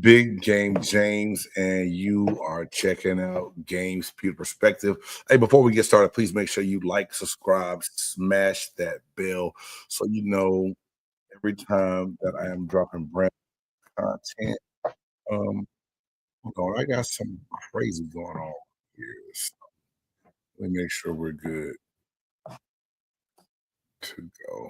Big Game James, and you are checking out Games Pewter Perspective. Hey, before we get started, please make sure you like, subscribe, smash that bell so you know every time that I am dropping brand new content. Um, Hold on, I got some crazy going on here. So let me make sure we're good to go.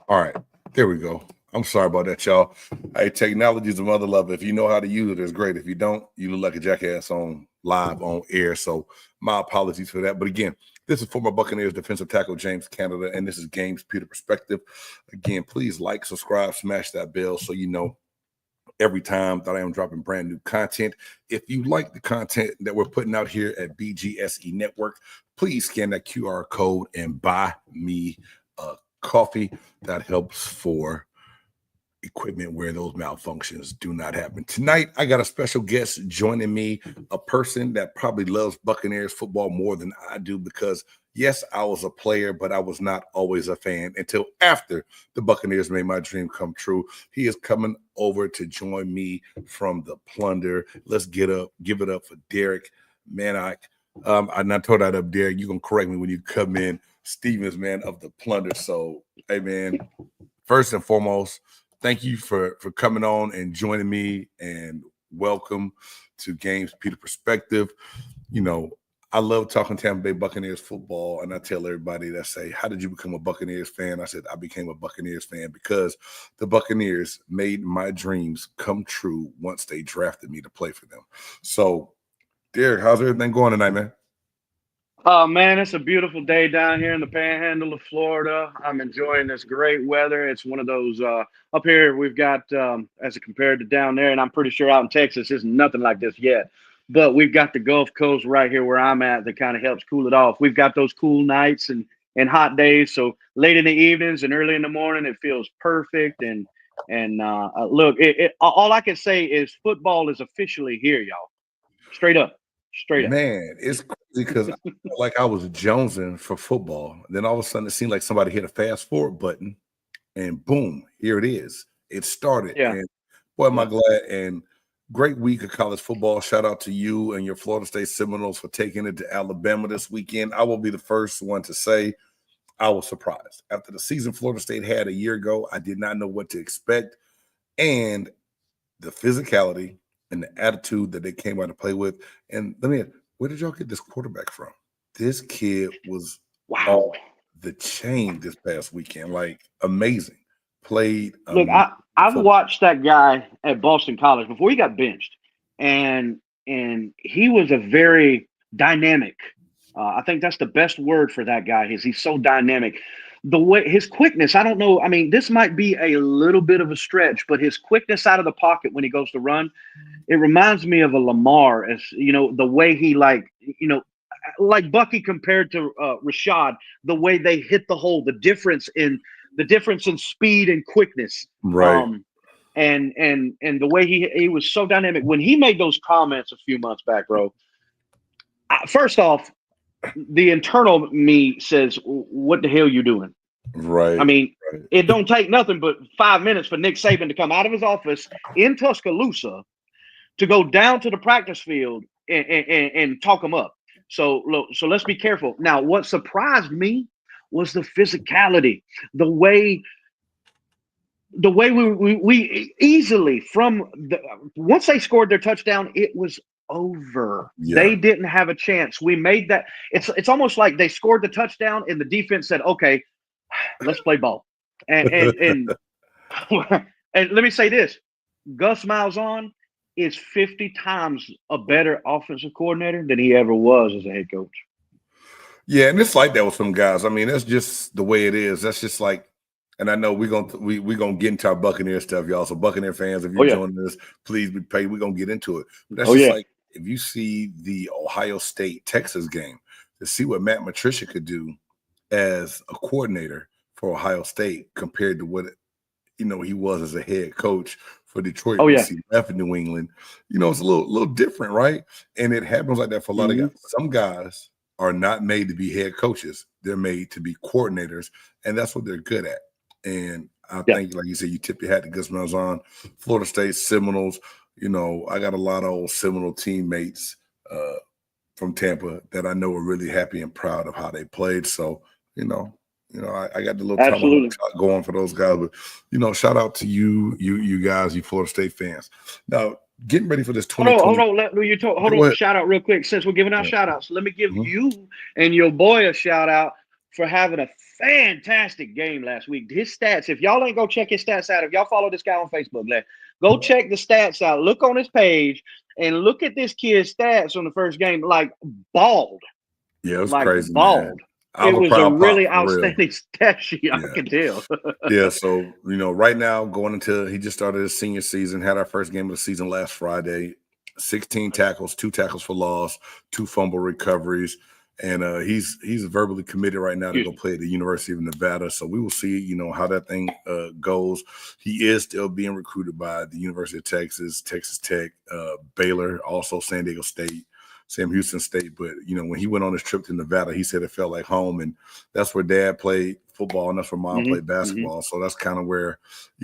All right, there we go. I'm sorry about that, y'all. Hey, technology is a mother lover. If you know how to use it, it's great. If you don't, you look like a jackass on live on air. So my apologies for that. But again, this is former Buccaneers defensive tackle James Canada, and this is Games Pewter Perspective. Again, please like, subscribe, smash that bell so you know every time that I am dropping brand new content. If you like the content that we're putting out here at BGSE Network, please scan that QR code and buy me a coffee. That helps for equipment where those malfunctions do not happen. Tonight, I got a special guest joining me, a person that probably loves Buccaneers football more than I do because, yes, I was a player, but I was not always a fan until after the Buccaneers made my dream come true. He is coming over to join me from the Plunder. Let's give it up for Derek Manic. I told that up, Derek. You're going to correct me when you come in. Stephens, man, of the Plunder. So, hey, man, first and foremost, thank you for coming on and joining me, and welcome to Games Pewter Perspective. You know, I love talking Tampa Bay Buccaneers football, and I tell everybody that say, how did you become a Buccaneers fan? I said, I became a Buccaneers fan because the Buccaneers made my dreams come true once they drafted me to play for them. So, Derek, how's everything going tonight, man? Oh man, it's a beautiful day down here in the Panhandle of Florida. I'm enjoying this great weather. It's one of those up here we've got as compared to down there, and I'm pretty sure out in Texas is nothing like this yet. But we've got the Gulf Coast right here where I'm at that kind of helps cool it off. We've got those cool nights and hot days. So late in the evenings and early in the morning, it feels perfect. And look, all I can say is football is officially here, y'all. Straight up, straight up. Man, it's crazy because I felt like I was jonesing for football. Then all of a sudden, it seemed like somebody hit a fast forward button, and boom, here it is. It started, Yeah, and boy, am I yeah. glad. And great week of college football. Shout out to you and your Florida State Seminoles for taking it to Alabama this weekend. I will be the first one to say I was surprised after the season Florida State had a year ago. I did not know what to expect, and the physicality and the attitude that they came out to play with. And let me, where did y'all get this quarterback from? This kid was Wow. off the chain this past weekend, like amazing. Played Look, I've watched that guy at Boston College before he got benched, and he was a very dynamic. I think that's the best word for that guy. Is he's so dynamic. The way his quickness, I don't know. I mean, this might be a little bit of a stretch, but his quickness out of the pocket when he goes to run, it reminds me of a Lamar. As you know, the way he like Bucky compared to Rashad, the way they hit the hole, the difference in speed and quickness. right. Um, and the way he was so dynamic when he made those comments a few months back, bro. First off, the internal me says, "What the hell you doing?" I Right. mean, Right. it don't take nothing but 5 minutes for Nick Saban to come out of his office in Tuscaloosa to go down to the practice field and talk them up. So let's be careful. Now, what surprised me was the physicality, the way we easily once they scored their touchdown, it was over. Yeah. They didn't have a chance. We made that. It's almost like they scored the touchdown and the defense said, "Okay, let's play ball." And and let me say this: Gus Malzahn is 50 times a better offensive coordinator than he ever was as a head coach. Yeah, and it's like that with some guys. I mean, that's just the way it is. That's just like, and I know we're gonna get into our Buccaneer stuff, y'all. So Buccaneer fans, if Oh you're yeah, joining us, please be paid. We're gonna get into it. But that's oh just yeah. like if you see the Ohio State Texas game to see what Matt Patricia could do as a coordinator for Ohio State compared to what he was as a head coach for Detroit Oh once yeah. he left in New England. It's a little different, right? And it happens like that for a lot of guys. Hmm. Some guys are not made to be head coaches. They're made to be coordinators, and that's what they're good at. And I think, like you said, you tip your hat to Gus Malzahn, Florida State Seminoles. I got a lot of old Seminole teammates from Tampa that I know are really happy and proud of how they played. So, I got the little tomahawk shot going for those guys. But, shout out to you guys, you Florida State fans. Now, getting ready for this 2020. Hold on. Shout out real quick. Since we're giving out shout outs, let me give you and your boy a shout out for having a fantastic game last week. His stats, if y'all ain't go check his stats out, if y'all follow this guy on Facebook, go check the stats out. Look on his page and look at this kid's stats on the first game. Like bald. Yeah, it was crazy. Bald. Man. It was a really outstanding stat sheet. I can tell. Yeah, so right now going into he just started his senior season, had our first game of the season last Friday. 16 tackles, 2 tackles for loss, 2 fumble recoveries, and he's verbally committed right now to go play at the University of Nevada. So we will see, how that thing goes. He is still being recruited by the University of Texas, Texas Tech, Baylor, also San Diego State, Sam Houston State. But, when he went on his trip to Nevada, he said it felt like home. And that's where dad played football and that's where mom played basketball. So that's kind of where,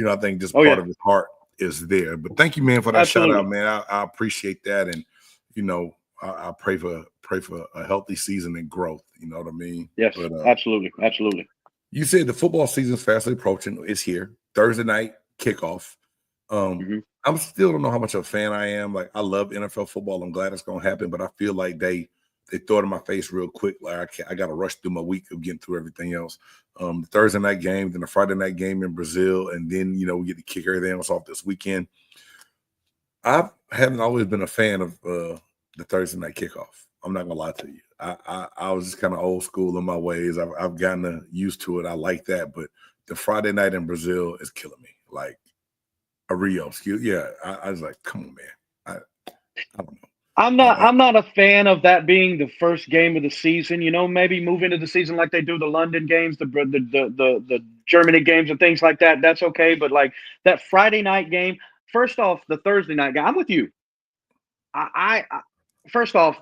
I think just part of his heart is there. But thank you, man, for that shout out, man. I appreciate that. And, I pray for a healthy season and growth. You know what I mean? Yes, but, absolutely. You said the football season's fastly approaching. It's here. Thursday night kickoff. I still don't know how much of a fan I am. Like, I love NFL football. I'm glad it's going to happen, but I feel like they throw it in my face real quick. Like, I got to rush through my week of getting through everything else. The Thursday night game, then the Friday night game in Brazil, and then, we get to kick everything else off this weekend. I haven't always been a fan of the Thursday night kickoff. I'm not going to lie to you. I was just kind of old school in my ways. I've gotten used to it. I like that, but the Friday night in Brazil is killing me. Like, a Rio, I was like, come on, man. I don't know. I'm not a fan of that being the first game of the season. Maybe move into the season like they do the London games, the Germany games and things like that. That's okay. But like that Friday night game, first off, the Thursday night game, I'm with you. I first off,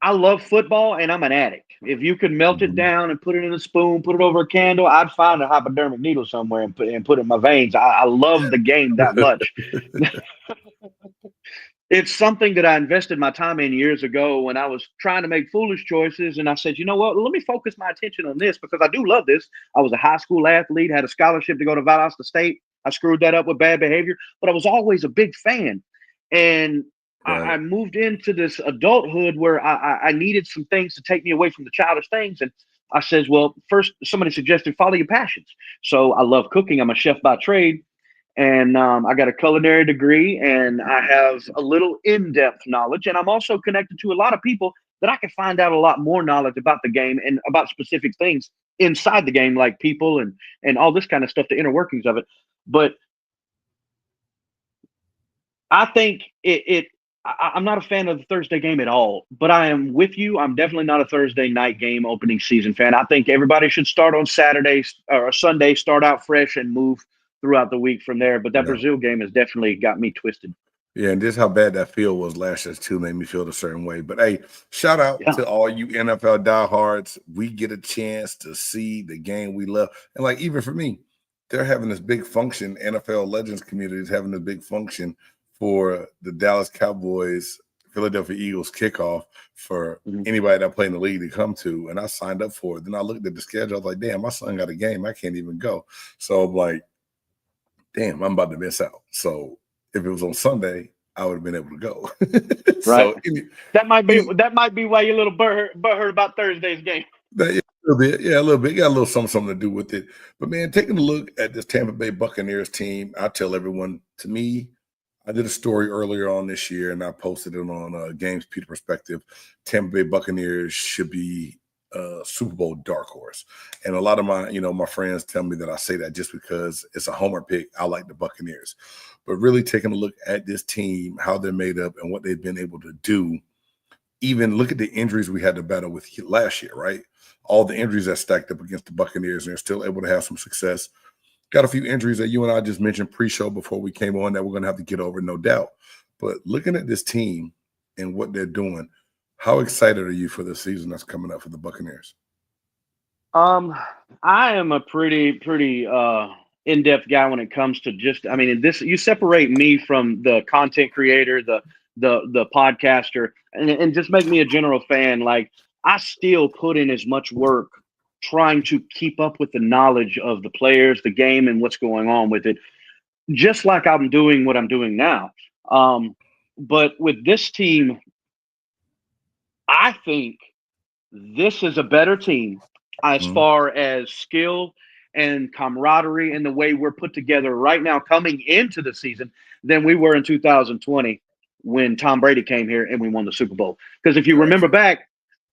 I love football and I'm an addict. If you could melt it down and put it in a spoon, put it over a candle, I'd find a hypodermic needle somewhere and put it in my veins. I love the game that much. It's something that I invested my time in years ago when I was trying to make foolish choices. And I said, you know what, let me focus my attention on this because I do love this. I was a high school athlete, had a scholarship to go to Valdosta State. I screwed that up with bad behavior, but I was always a big fan. And I moved into this adulthood where I needed some things to take me away from the childish things. And I says, well, first somebody suggested follow your passions. So I love cooking. I'm a chef by trade. And I got a culinary degree and I have a little in-depth knowledge. And I'm also connected to a lot of people that I can find out a lot more knowledge about the game and about specific things inside the game, like people and all this kind of stuff, the inner workings of it. But I think I'm not a fan of the Thursday game at all, but I am with you. I'm definitely not a Thursday night game opening season fan. I think everybody should start on Saturdays or Sunday, start out fresh and move throughout the week from there. But that Brazil game has definitely got me twisted. Yeah, and just how bad that field was last year too made me feel a certain way. But hey, shout out to all you NFL diehards. We get a chance to see the game we love. And like, even for me, they're having this big function. NFL Legends community is having this big function for the Dallas Cowboys, Philadelphia Eagles kickoff for anybody that played in the league to come to. And I signed up for it. Then I looked at the schedule. I was like, damn, my son got a game. I can't even go. So I'm like, damn, I'm about to miss out. So if it was on Sunday, I would have been able to go. Right. So, that might be why you're a little butthurt about Thursday's game. Yeah, a little bit. Got a little something to do with it. But, man, taking a look at this Tampa Bay Buccaneers team, I tell everyone, to me, I did a story earlier on this year, and I posted it on Games Pewter Perspective. Tampa Bay Buccaneers should be Super Bowl dark horse. And a lot of my friends tell me that I say that just because it's a homer pick. I like the Buccaneers. But really taking a look at this team, how they're made up and what they've been able to do, even look at the injuries we had to battle with last year, right? All the injuries that stacked up against the Buccaneers, and they're still able to have some success. Got a few injuries that you and I just mentioned pre-show before we came on that we're going to have to get over, no doubt. But looking at this team and what they're doing, How excited are you for the season that's coming up for the Buccaneers? I am a pretty in-depth guy when it comes to this you separate me from the content creator, the podcaster, and just make me a general fan. Like, I still put in as much work trying to keep up with the knowledge of the players, the game, and what's going on with it, just like I'm doing what I'm doing now. But with this team, I think this is a better team as far as skill and camaraderie and the way we're put together right now coming into the season than we were in 2020 when Tom Brady came here and we won the Super Bowl. Because if you remember back,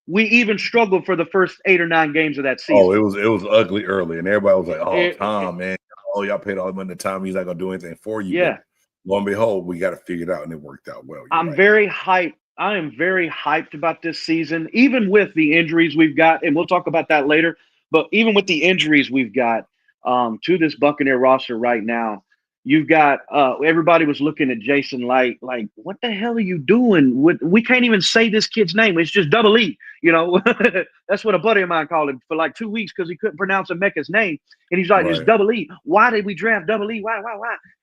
we even struggled for the first 8 or 9 games of that season. Oh, it was ugly early, and everybody was like, "Oh, Tom, man, y'all paid all the money to Tom. He's not gonna do anything for you." Yeah. But lo and behold, we got to figure it out, and it worked out well. I'm very hyped. I am very hyped about this season, even with the injuries we've got, and we'll talk about that later. But even with the injuries we've got to this Buccaneer roster right now, you've got everybody was looking at Jason Light like, what the hell are you doing? We can't even say this kid's name. It's just Double E. You know, that's what a buddy of mine called him for like 2 weeks because he couldn't pronounce Emeka's name. And he's like, it's Double E. Why did we draft Double E? Why?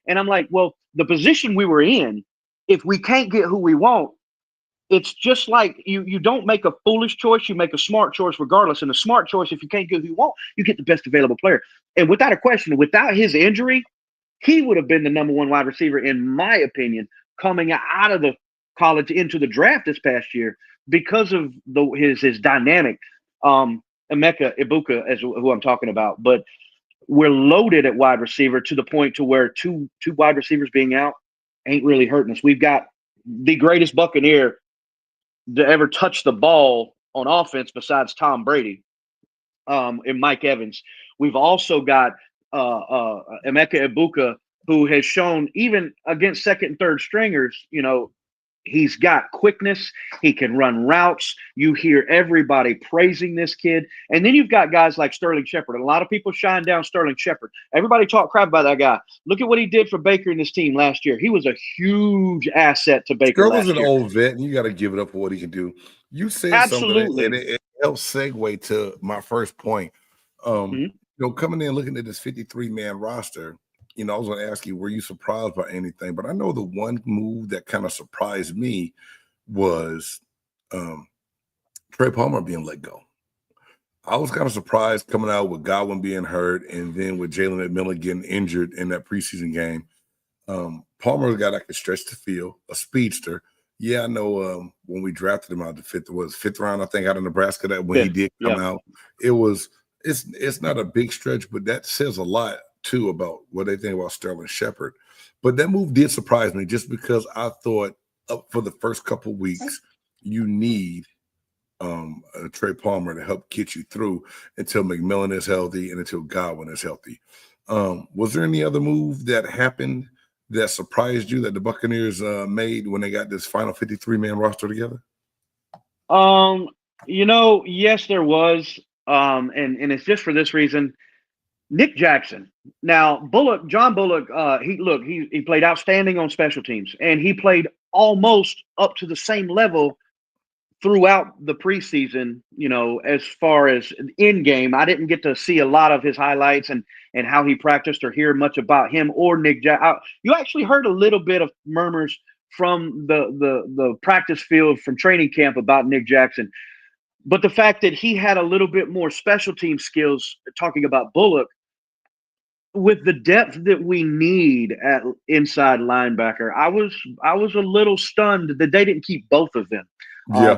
And I'm like, well, the position we were in, if we can't get who we want, it's just like you don't make a foolish choice, you make a smart choice regardless. And the smart choice, if you can't get who you want, you get the best available player. And without a question, without his injury, he would have been the number 1 wide receiver, in my opinion, coming out of the college into the draft this past year because of his dynamic. Emeka Ibuka is who I'm talking about. But we're loaded at wide receiver to the point to where two wide receivers being out ain't really hurting us. We've got the greatest Buccaneer to ever touch the ball on offense besides Tom Brady and Mike Evans. We've also got Emeka Ibuka, who has shown even against second and third stringers, you know, he's got quickness. He can run routes. You hear everybody praising this kid. And then you've got guys like Sterling Shepard. And a lot of people shine down Sterling Shepard. Everybody talk crap about that guy. Look at what he did for Baker and his team last year. He was a huge asset to Baker last year. Girl is an old vet, and you got to give it up for what he can do. You said something, and it helps segue to my first point. You know, coming in looking at this 53-man roster, you know, I was going to ask you, were you surprised by anything? But I know the one move that kind of surprised me was Trey Palmer being let go. I was kind of surprised coming out with Godwin being hurt and then with Jalen McMillan getting injured in that preseason game. Palmer's got like a stretch to field, a speedster. Yeah, I know when we drafted him out the fifth round, I think, out of Nebraska, that when he did come out, it's not a big stretch, but that says a lot too about what they think about Sterling Shepard. But that move did surprise me just because I thought for the first couple weeks, you need Trey Palmer to help get you through until McMillan is healthy and until Godwin is healthy. Was there any other move that happened that surprised you that the Buccaneers made when they got this final 53-man roster together? You know, yes, there was. And it's just for this reason. Nick Jackson. Now, John Bullock, he played outstanding on special teams, and he played almost up to the same level throughout the preseason, you know, as far as in game. I didn't get to see a lot of his highlights and how he practiced or hear much about him or Nick Jackson. You actually heard a little bit of murmurs from the practice field from training camp about Nick Jackson. But the fact that he had a little bit more special team skills, talking about Bullock, with the depth that we need at inside linebacker, I was a little stunned that they didn't keep both of them.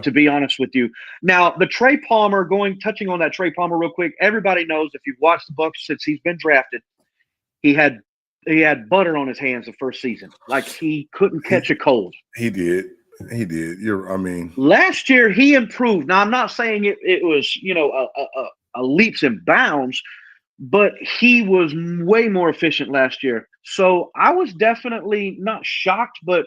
To be honest with you. Now, the Trey Palmer, touching on that Trey Palmer real quick, everybody knows if you've watched the Bucs since he's been drafted, he had butter on his hands the first season. Like, he couldn't catch a cold. He did. Last year he improved. Now, I'm not saying it was, you know, a leaps and bounds, but he was way more efficient last year. So I was definitely not shocked, but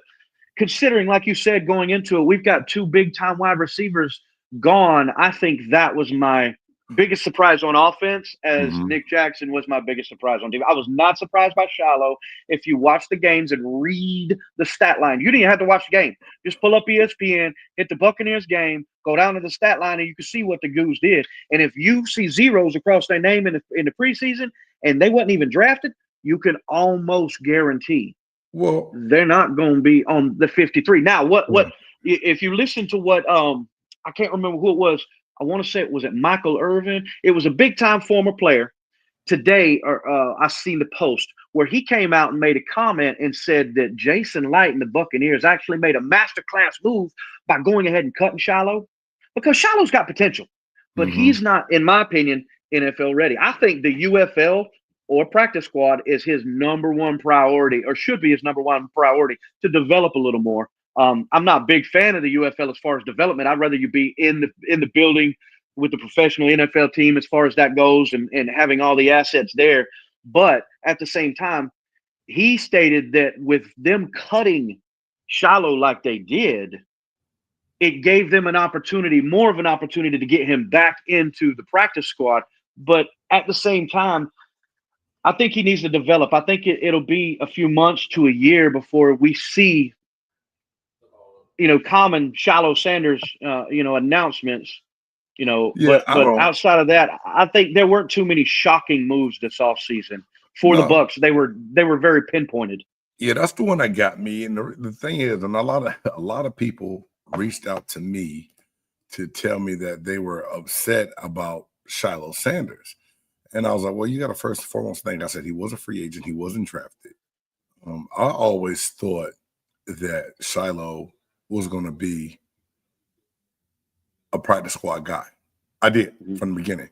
considering, like you said, going into it, we've got 2 big-time wide receivers gone. I think that was my biggest surprise on offense as Mhm. Nick Jackson was my biggest surprise on defense. I was not surprised by Shiloh. If you watch the games and read the stat line, you didn't even have to watch the game. Just pull up ESPN, hit the Buccaneers game, go down to the stat line, and you can see what the Goose did. And if you see zeros across their name in the preseason and they wasn't even drafted, you can almost guarantee they're not going to be on the 53. Now, what if you listen to what I can't remember who it was. I want to say it was Michael Irvin. It was a big time former player. Today, I seen the post where he came out and made a comment and said that Jason Light and the Buccaneers actually made a masterclass move by going ahead and cutting Shiloh, because Shiloh's got potential, but he's not, in my opinion, NFL ready. I think the UFL or practice squad is his number one priority, or should be his number one priority, to develop a little more. I'm not a big fan of the UFL as far as development. I'd rather you be in the building with the professional NFL team as far as that goes, and having all the assets there. But at the same time, he stated that with them cutting Shiloh like they did, it gave them more of an opportunity to get him back into the practice squad. But at the same time, I think he needs to develop. I think it'll be a few months to a year before we see common Shiloh Sanders, announcements, Yeah, but outside of that, I think there weren't too many shocking moves this offseason for the Bucs. They were very pinpointed. Yeah, that's the one that got me. And the thing is, and a lot of people reached out to me to tell me that they were upset about Shiloh Sanders. And I was like, well, you got to first and foremost thing. I said he was a free agent. He wasn't drafted. I always thought that Shiloh was going to be a practice squad guy. I did from the beginning.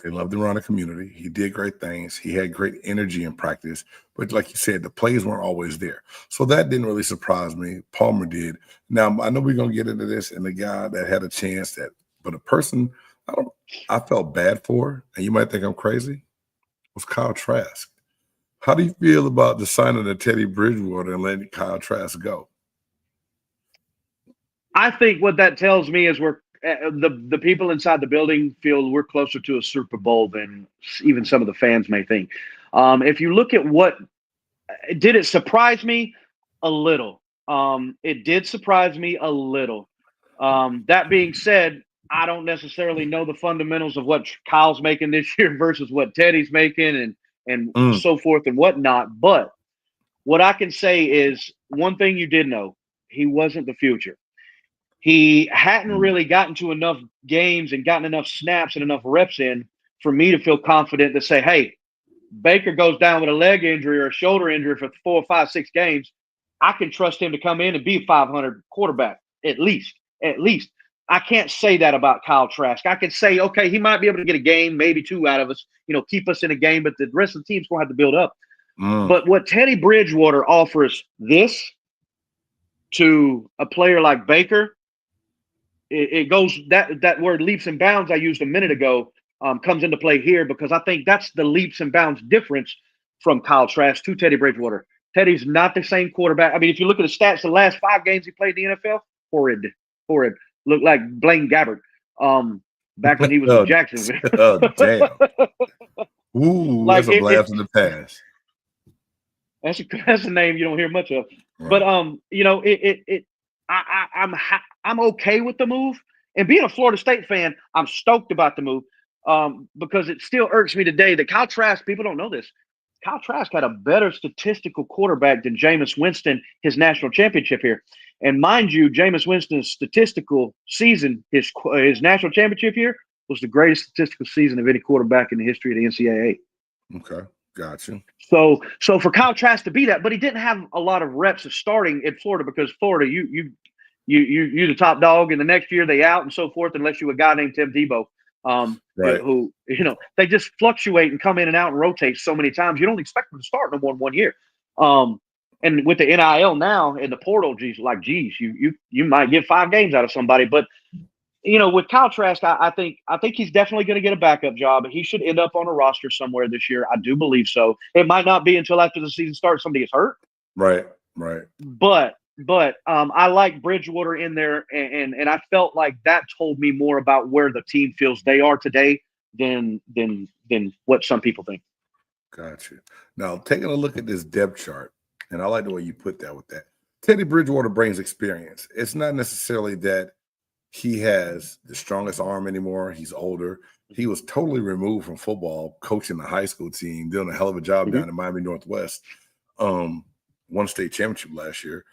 They loved him around the community. He did great things. He had great energy in practice. But like you said, the plays weren't always there. So that didn't really surprise me. Palmer did. Now, I know we're going to get into this, and the guy that had a chance but a person I felt bad for, and you might think I'm crazy, was Kyle Trask. How do you feel about the signing of Teddy Bridgewater and letting Kyle Trask go? I think what that tells me is the people inside the building feel we're closer to a Super Bowl than even some of the fans may think. If you look at did it surprise me? A little. It did surprise me a little. That being said, I don't necessarily know the fundamentals of what Kyle's making this year versus what Teddy's making and so forth and whatnot. But what I can say is one thing you did know: he wasn't the future. He hadn't really gotten to enough games and gotten enough snaps and enough reps in for me to feel confident to say, hey, Baker goes down with a leg injury or a shoulder injury for 4, 5, 6 games. I can trust him to come in and be a 500 quarterback, at least. I can't say that about Kyle Trask. I can say, okay, he might be able to get a game, maybe 2 out of us, keep us in a game, but the rest of the team's going to have to build up. But what Teddy Bridgewater offers this to a player like Baker, it goes that word leaps and bounds I used a minute ago comes into play here, because I think that's the leaps and bounds difference from Kyle Trask to Teddy Bridgewater. Teddy's not the same quarterback. I mean, if you look at the stats, the last 5 games he played in the NFL, horrid. Looked like Blaine Gabbert back when he was in Jacksonville. Oh, damn. Ooh, that's a blast in the past. That's a name you don't hear much of. Right. But I'm okay with the move. And being a Florida State fan, I'm stoked about the move because it still irks me today that Kyle Trask, people don't know this, Kyle Trask had a better statistical quarterback than Jameis Winston his national championship here. And mind you, Jameis Winston's statistical season, his national championship year, was the greatest statistical season of any quarterback in the history of the NCAA. Okay, gotcha. So for Kyle Trask to be that, but he didn't have a lot of reps of starting in Florida, because Florida, you're the top dog, and the next year they out and so forth, unless you're a guy named Tim Tebow, right. who they just fluctuate and come in and out and rotate so many times. You don't expect them to start no more than 1 year. And with the NIL now in the portal, you might get 5 games out of somebody. But with Kyle Trask, I think he's definitely going to get a backup job. He should end up on a roster somewhere this year. I do believe so. It might not be until after the season starts somebody gets hurt. Right. But I like Bridgewater in there, and I felt like that told me more about where the team feels they are today than what some people think. Got you. Now, taking a look at this depth chart, and I like the way you put that with that. Teddy Bridgewater brings experience. It's not necessarily that he has the strongest arm anymore. He's older. He was totally removed from football, coaching the high school team, doing a hell of a job down in Miami Northwest. Won state championship last year.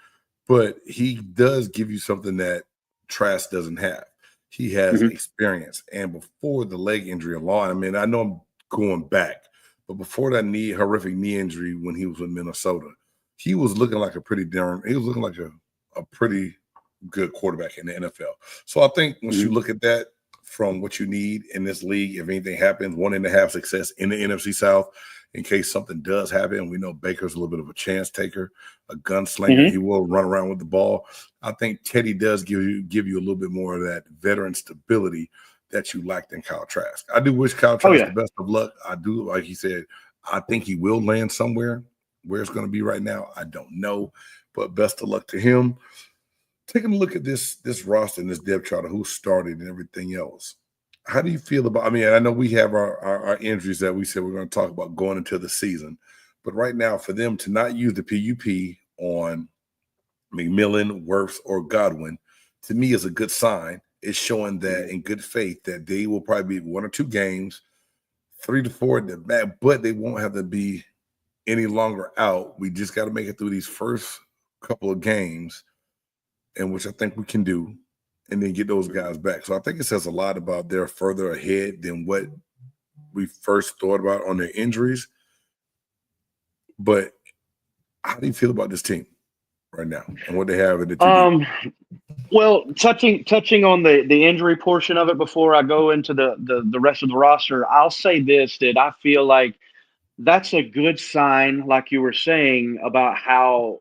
But he does give you something that Trask doesn't have. He has experience. And before the leg injury alone, I mean, I know I'm going back, but before that horrific knee injury when he was with Minnesota, he was looking like a pretty good quarterback in the NFL. So I think once you look at that from what you need in this league, if anything happens, 1.5 success in the NFC South, in case something does happen. We know Baker's a little bit of a chance taker, a gunslinger. He will run around with the ball. I think Teddy does give you a little bit more of that veteran stability that you lacked in Kyle Trask. I do wish Kyle Trask the best of luck. I do, like he said, I think he will land somewhere. Where it's going to be right now, I don't know. But best of luck to him. Taking a look at this roster and this depth chart of who started and everything else. How do you feel about, I mean, I know we have our injuries that we said we're going to talk about going into the season, but right now for them to not use the PUP on McMillan, Wirfs, or Godwin, to me is a good sign. It's showing that in good faith that they will probably be 1 or 2 games, 3 to 4 at the back, but they won't have to be any longer out. We just got to make it through these first couple of games, and which I think we can do, and then get those guys back. So I think it says a lot about they're further ahead than what we first thought about on their injuries. But how do you feel about this team right now and what they have in the team? Well, touching on the injury portion of it before I go into the rest of the roster, I'll say this, that I feel like that's a good sign, like you were saying, about how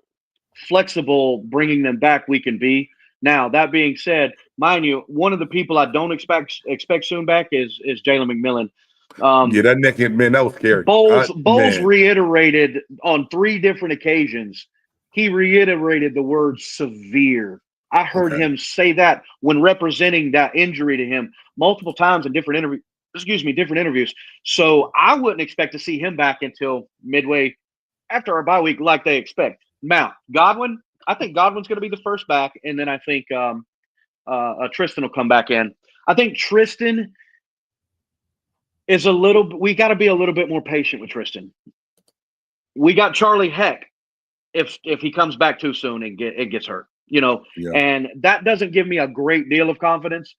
flexible bringing them back we can be. Now, that being said, mind you, one of the people I don't expect soon back is Jalen McMillan. That neck, man, that was scary. Bowles reiterated on 3 different occasions. He reiterated the word severe. I heard him say that when representing that injury to him multiple times in different interviews. So I wouldn't expect to see him back until midway after our bye week, like they expect. Now, Godwin, I think Godwin's going to be the first back, and then I think Tristan will come back in. I think Tristan is we got to be a little bit more patient with Tristan. We got Charlie Heck if he comes back too soon and gets hurt, and that doesn't give me a great deal of confidence.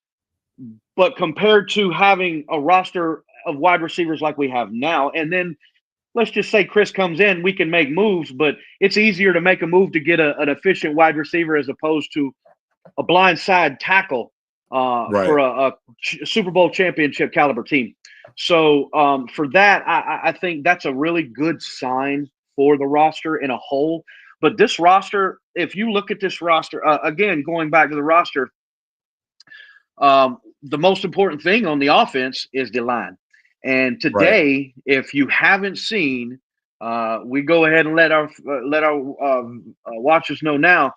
But compared to having a roster of wide receivers like we have now, and then let's just say Chris comes in, we can make moves, but it's easier to make a move to get an efficient wide receiver as opposed to a blindside tackle for a Super Bowl championship caliber team. So for that, I think that's a really good sign for the roster in a whole. But this roster, if you look at this roster, again, going back to the roster, the most important thing on the offense is the line. And today, if you haven't seen, we go ahead and let our watchers know now.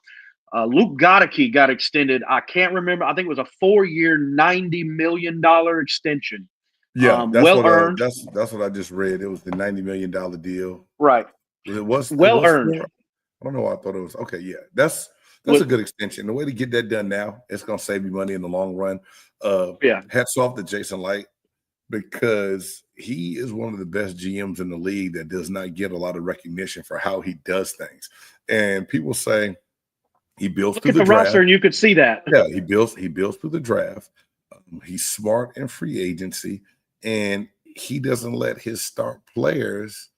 Luke Goedeke got extended. I can't remember. I think it was a 4-year, $90 million extension. Yeah, well earned. That's what I just read. It was the $90 million deal. Right. It was earned. I don't know why I thought it was. Okay, yeah, that's a good extension. The way to get that done now, it's going to save you money in the long run. Hats off to Jason Light, because he is one of the best GMs in the league that does not get a lot of recognition for how he does things. And people say he builds through the draft. Roster, and you could see that. Yeah, he builds through the draft. He's smart in free agency, and he doesn't let his star players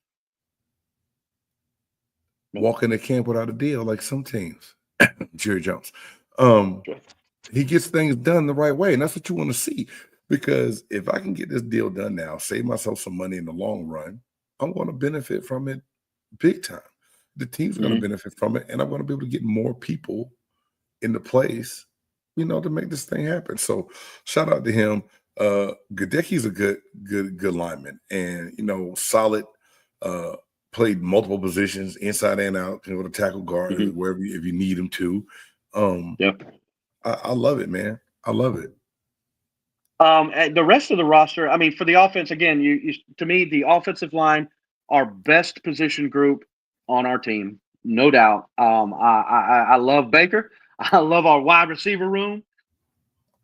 walk into camp without a deal like some teams. Jerry Jones. He gets things done the right way, and that's what you want to see. Because if I can get this deal done now, save myself some money in the long run, I'm going to benefit from it big time. The team's going to benefit from it, and I'm going to be able to get more people into place, to make this thing happen. So shout out to him. Goedeke's a good lineman, and solid played multiple positions, inside and out, can go to tackle guard wherever if you need him to. I love it, man. I love it. And the rest of the roster, I mean, for the offense, again, you to me, the offensive line, our best position group on our team, no doubt. I love Baker. I love our wide receiver room.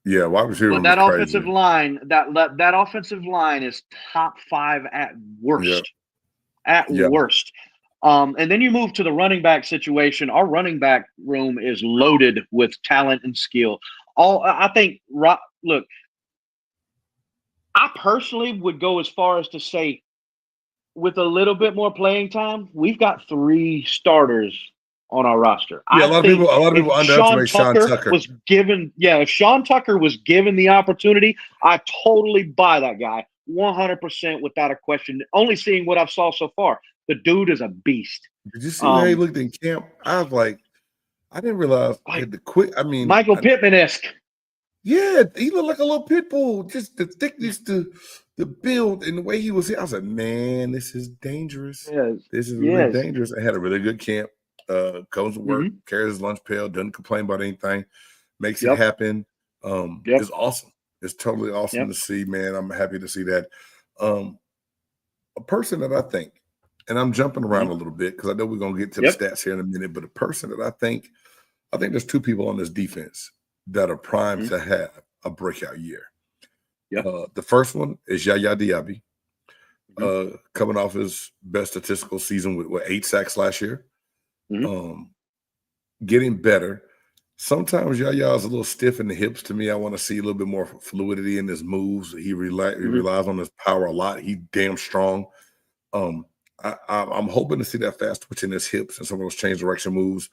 Yeah, wide receiver but room that is offensive crazy. line, that offensive line is top 5 at worst. At worst. And then you move to the running back situation. Our running back room is loaded with talent and skill. I think, look, I personally would go as far as to say, with a little bit more playing time, we've got 3 starters on our roster. Yeah, a lot of people underestimate Sean Tucker. If Sean Tucker was given the opportunity, I totally buy that guy 100% without a question. Only seeing what I've saw so far, the dude is a beast. Did you see how he looked in camp? I was like, I didn't realize the quick. I mean, Michael Pittman-esque. Yeah, he looked like a little pit bull. Just the thickness, the build, and the way he was here. I was like, man, this is dangerous. Yes. This is really dangerous. I had a really good camp. Comes to work, carries his lunch pail, doesn't complain about anything, makes it happen. It's awesome. It's totally awesome to see, man. I'm happy to see that. A person that I think, and I'm jumping around a little bit because I know we're gonna get to the stats here in a minute, but a person that I think there's 2 people on this defense that are primed to have a breakout year. The first one is Yaya Diaby, coming off his best statistical season with 8 sacks last year. Getting better. Sometimes Yaya's a little stiff in the hips to me. I want to see a little bit more fluidity in his moves. He relies on his power a lot. He's damn strong. I'm hoping to see that fast twitch in his hips and some of those change direction moves.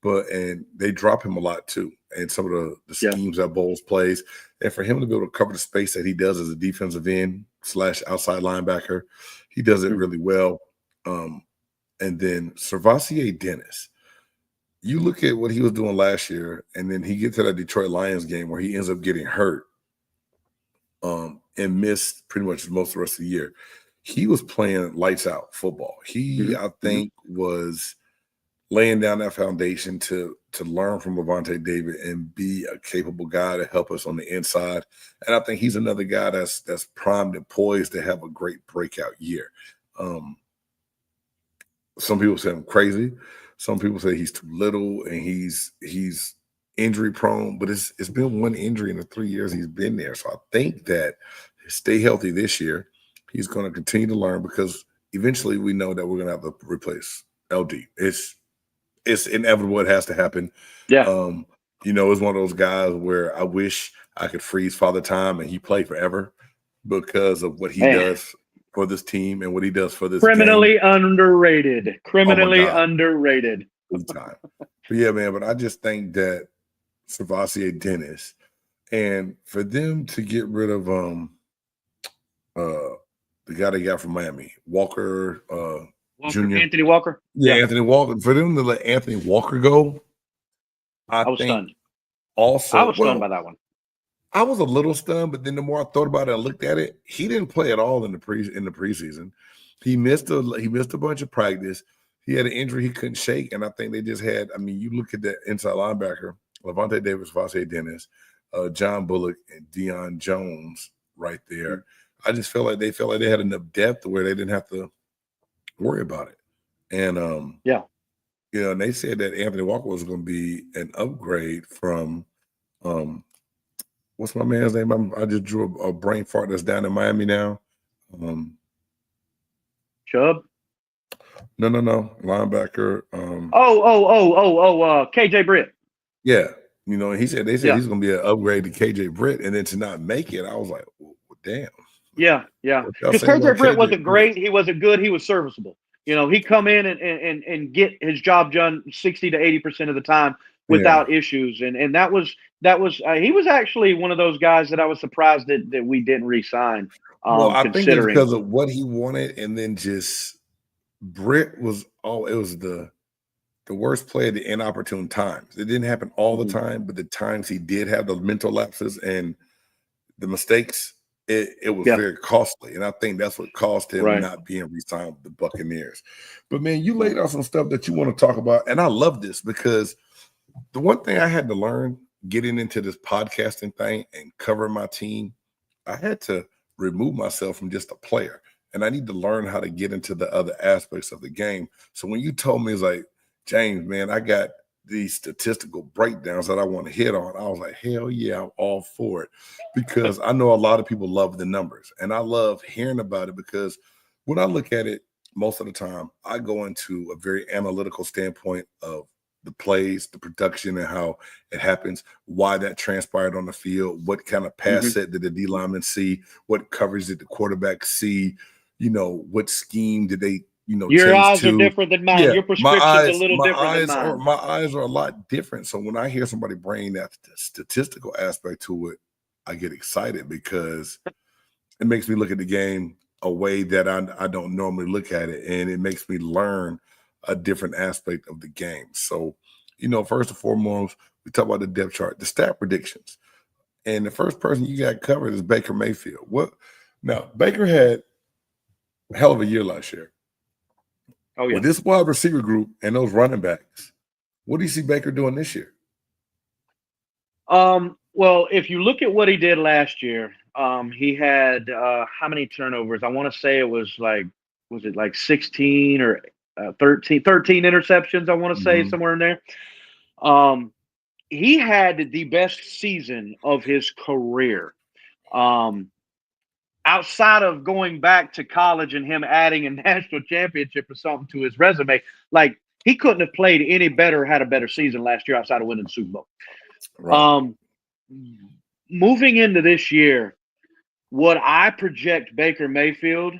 And they drop him a lot too, and some of the schemes that Bowles plays, and for him to be able to cover the space that he does as a defensive end / outside linebacker, he does it really well. And then Servassier Dennis, you look at what he was doing last year, and then he gets to that Detroit Lions game where he ends up getting hurt, and missed pretty much most of the rest of the year. He was playing lights out football. He, I think, was laying down that foundation to learn from Levante David and be a capable guy to help us on the inside. And I think he's another guy that's primed and poised to have a great breakout year. Some people say I'm crazy. Some people say he's too little and he's injury prone, but it's been 1 injury in the 3 years he's been there. So I think that stay healthy this year. He's going to continue to learn because eventually we know that we're going to have to replace LD. It's inevitable. It has to happen. It's one of those guys where I wish I could freeze Father Time and he played forever because of what he does for this team and what he does for this criminally game. Underrated. Criminally underrated. Good time. But yeah, man, but I just think that Servassier Dennis, and for them to get rid of the guy they got from Miami, Walker Jr. Anthony Walker? Yeah, Anthony Walker. For them to let Anthony Walker go, I was stunned. Also, I was stunned by that one. I was a little stunned, but then the more I thought about it and looked at it, he didn't play at all in the preseason. He missed a bunch of practice. He had an injury he couldn't shake, and I think they just had. I mean, you look at that inside linebacker, Levante Davis, Servassier Dennis, John Bullock, and Deion Jones right there. I just felt like they had enough depth where they didn't have to worry about it. And and they said that Anthony Walker was going to be an upgrade from what's my man's name? I just drew a brain fart that's down in Miami now. Chubb? No. Linebacker. KJ Britt. Yeah. They said he's going to be an upgrade to KJ Britt, and then to not make it, I was like, well, damn. Yeah. Because KJ Britt wasn't great. He wasn't good. He was serviceable. He come in and get his job done 60 to 80% of the time without issues. And that was he was actually one of those guys that I was surprised that we didn't re-sign. I think it's because of what he wanted, and then just Britt was the worst play at the inopportune times. It didn't happen all the time, but the times he did have the mental lapses and the mistakes, it was Yeah. very costly. And I think that's what caused him Right. not being re-signed with the Buccaneers. But man, you laid out some stuff that you want to talk about. And I love this because the one thing I had to learn getting into this podcasting thing and covering my team, I had to remove myself from just a player. And I need to learn how to get into the other aspects of the game. So when you told me, it's like, James, man, I got these statistical breakdowns that I want to hit on, I was like, hell yeah, I'm all for it. Because I know a lot of people love the numbers. And I love hearing about it because when I look at it, most of the time, I go into a very analytical standpoint of the plays, the production, and how it happens, why that transpired on the field, what kind of pass set did the D lineman see, what coverage did the quarterback see, what scheme did they, Your change eyes are to. different than mine. Yeah, Your prescription's a little different than mine. my eyes are a lot different. So when I hear somebody bring that statistical aspect to it, I get excited because it makes me look at the game a way that I don't normally look at it, and it makes me learn a different aspect of the game. So, first and foremost, we talk about the depth chart, the stat predictions, and the first person you got covered is Baker Mayfield. Now, Baker had a hell of a year last year. Oh, yeah. With this wide receiver group and those running backs, what do you see Baker doing this year? Well, if you look at what he did last year, he had how many turnovers? I want to say it was like 16 or 13 interceptions, I want to say, somewhere in there. He had the best season of his career. Outside of going back to college and him adding a national championship or something to his resume, like he couldn't have played any better, had a better season last year outside of winning the Super Bowl. Right. Moving into this year, what I project Baker Mayfield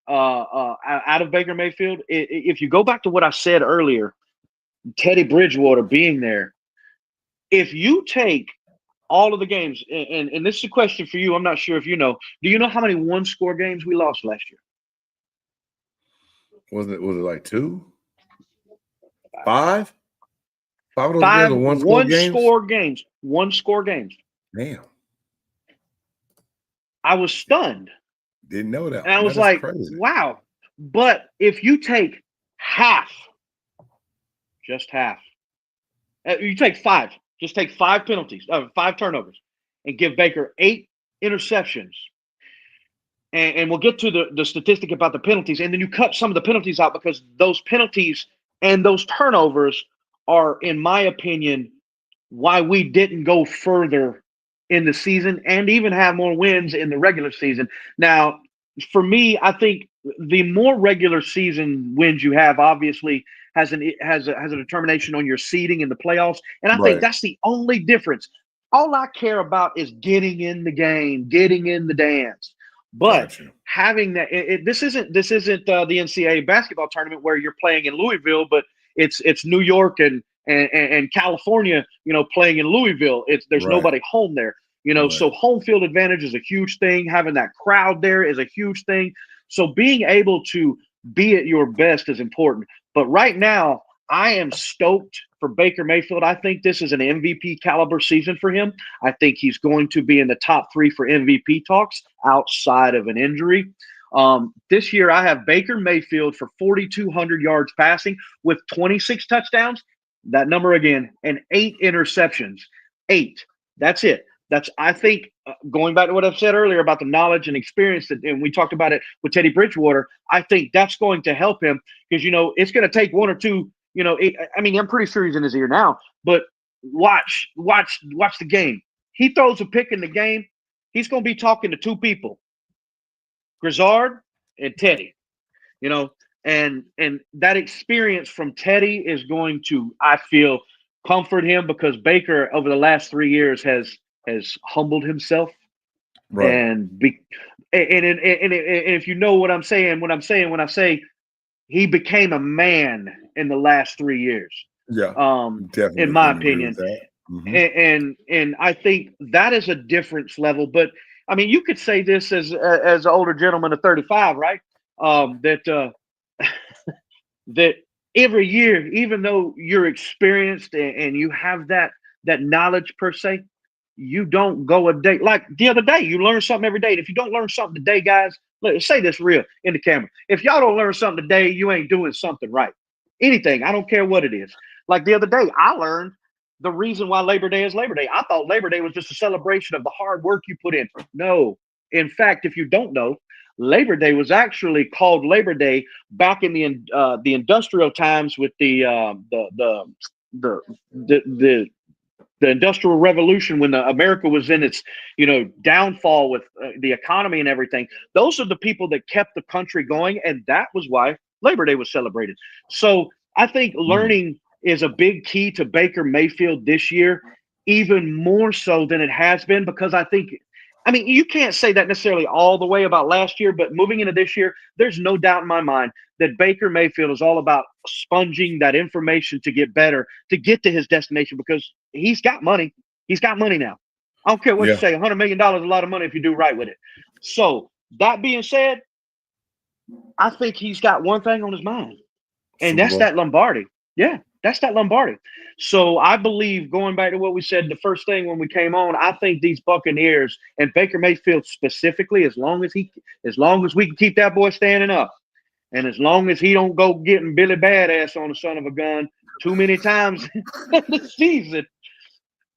out of Baker Mayfield, if you go back to what I said earlier, Teddy Bridgewater being there, if you take all of the games, and this is a question for you, I'm not sure if you know. Do you know how many one-score games we lost last year? Was it like 2? 5? 5 of those 5 games are one-score games? One-score games. Damn. I was stunned. Didn't know that. And I was like, crazy. Wow. But if you take half, just half, you take 5, just take 5 penalties, 5 turnovers, and give Baker 8 interceptions. And we'll get to the statistic about the penalties. And then you cut some of the penalties out because those penalties and those turnovers are, in my opinion, why we didn't go further in the season and even have more wins in the regular season. Now, for me, I think the more regular season wins you have, obviously, has a determination on your seeding in the playoffs. And I think that's the only difference. All I care about is getting in the game, getting in the dance. But having that, this isn't the NCAA basketball tournament where you're playing in Louisville, but it's New York and California, playing in Louisville. There's nobody home there, so home field advantage is a huge thing. Having that crowd there is a huge thing. So being able to be at your best is important. But right now, I am stoked for Baker Mayfield. I think this is an MVP caliber season for him. I think he's going to be in the top 3 for MVP talks outside of an injury. This year, I have Baker Mayfield for 4,200 yards passing with 26 touchdowns. That number again, and 8 interceptions. 8. That's it. I think, going back to what I've said earlier about the knowledge and experience, and we talked about it with Teddy Bridgewater, I think that's going to help him because, it's going to take 1 or 2. I'm pretty sure he's in his ear now, but watch the game. He throws a pick in the game. He's going to be talking to 2 people, Grizzard and Teddy, and that experience from Teddy is going to, I feel, comfort him because Baker over the last 3 years has humbled himself. And if you know what I'm saying, when I say he became a man in the last 3 years. Yeah. Definitely, in my opinion. And I think that is a difference level. But I mean, you could say this as an older gentleman of 35, right? That every year, even though you're experienced and you have that knowledge per se, you don't go a day. Like the other day, you learn something every day. And if you don't learn something today, guys, let's say this real in the camera. If y'all don't learn something today, you ain't doing something right. Anything, I don't care what it is. Like the other day, I learned the reason why Labor Day is Labor Day. I thought Labor Day was just a celebration of the hard work you put in. No. In fact, if you don't know, Labor Day was actually called Labor Day back in the industrial times with the Industrial Revolution, when America was in its downfall with the economy and everything. Those are the people that kept the country going, and that was why Labor Day was celebrated. So I think learning is a big key to Baker Mayfield this year, even more so than it has been, because I mean, you can't say that necessarily all the way about last year, but moving into this year, there's no doubt in my mind that Baker Mayfield is all about sponging that information to get better, to get to his destination, because he's got money. He's got money now. I don't care what you say. $100 million is a lot of money if you do right with it. So that being said, I think he's got one thing on his mind, and that's that Lombardi. Yeah, that's that Lombardi. So I believe, going back to what we said the first thing when we came on, I think these Buccaneers and Baker Mayfield specifically, as long as we can keep that boy standing up, and as long as he don't go getting Billy Badass on the son of a gun too many times in the season,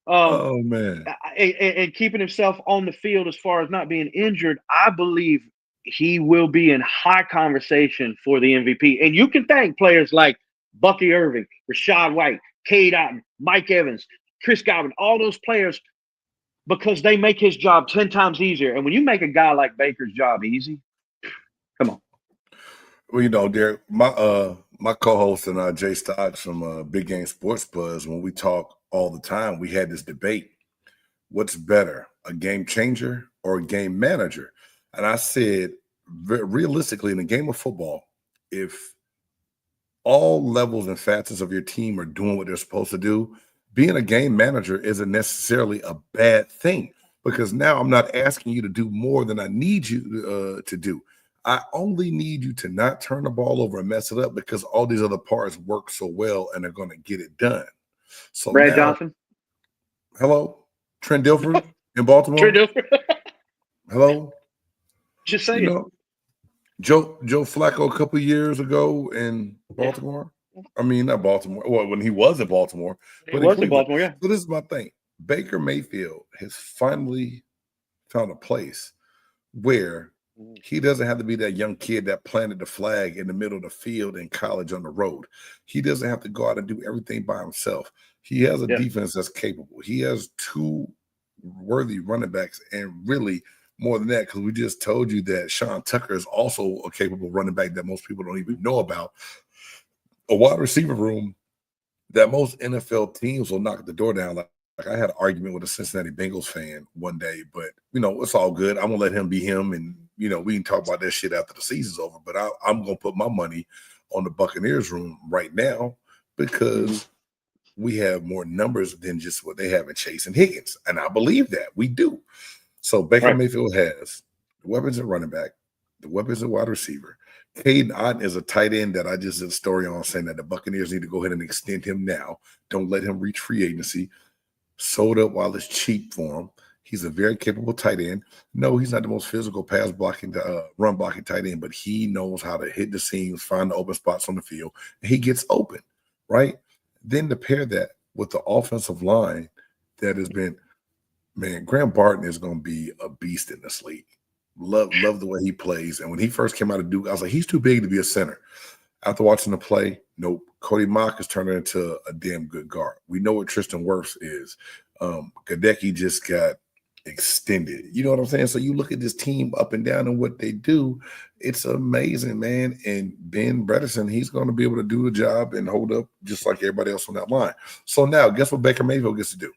oh man, and keeping himself on the field as far as not being injured, I believe he will be in high conversation for the MVP. And you can thank players like Bucky Irving, Rashad White, Cade Otton, Mike Evans, Chris Godwin, all those players, because they make his job 10 times easier. And when you make a guy like Baker's job easy, come on. Well, Derek, my co-host and Jay Stocks from Big Game Sports Buzz, when we talk all the time, we had this debate: what's better, a game changer or a game manager? And I said, realistically, in a game of football, if all levels and facets of your team are doing what they're supposed to do, being a game manager isn't necessarily a bad thing, because now I'm not asking you to do more than I need you to do. I only need you to not turn the ball over and mess it up, because all these other parts work so well and they're going to get it done. So Brad now, Johnson. Hello, Trent Dilfer in Baltimore. Trent Dilfer. Hello. Just saying. Joe Flacco a couple of years ago in Baltimore. Yeah. I mean, not Baltimore. Well, when he was in Baltimore. He was in Baltimore, yeah. So this is my thing. Baker Mayfield has finally found a place where he doesn't have to be that young kid that planted the flag in the middle of the field in college on the road. He doesn't have to go out and do everything by himself. He has a defense that's capable. He has two worthy running backs, and really more than that, because we just told you that Sean Tucker is also a capable running back that most people don't even know about. A wide receiver room that most NFL teams will knock the door down. Like I had an argument with a Cincinnati Bengals fan one day, but it's all good. I'm gonna let him be him, and we can talk about that shit after the season's over. But I'm gonna put my money on the Buccaneers room right now, because we have more numbers than just what they have in Chase and Higgins, and I believe that we do. So Baker Mayfield has the weapons at running back, the weapons at wide receiver. Caden Otten is a tight end that I just did a story on, saying that the Buccaneers need to go ahead and extend him now. Don't let him reach free agency. Sold up while it's cheap for him. He's a very capable tight end. No, he's not the most physical pass blocking, run blocking tight end, but he knows how to hit the seams, find the open spots on the field, and he gets open, right? Then to pair that with the offensive line that has been, man, Graham Barton is going to be a beast in this league. Love the way he plays. And when he first came out of Duke, I was like, he's too big to be a center. After watching the play, nope. Cody Mock is turning into a damn good guard. We know what Tristan Wirfs is. Gadecki just got extended. You know what I'm saying? So you look at this team up and down and what they do, it's amazing, man. And Ben Bredesen, he's going to be able to do the job and hold up just like everybody else on that line. So now, guess what Baker Mayfield gets to do?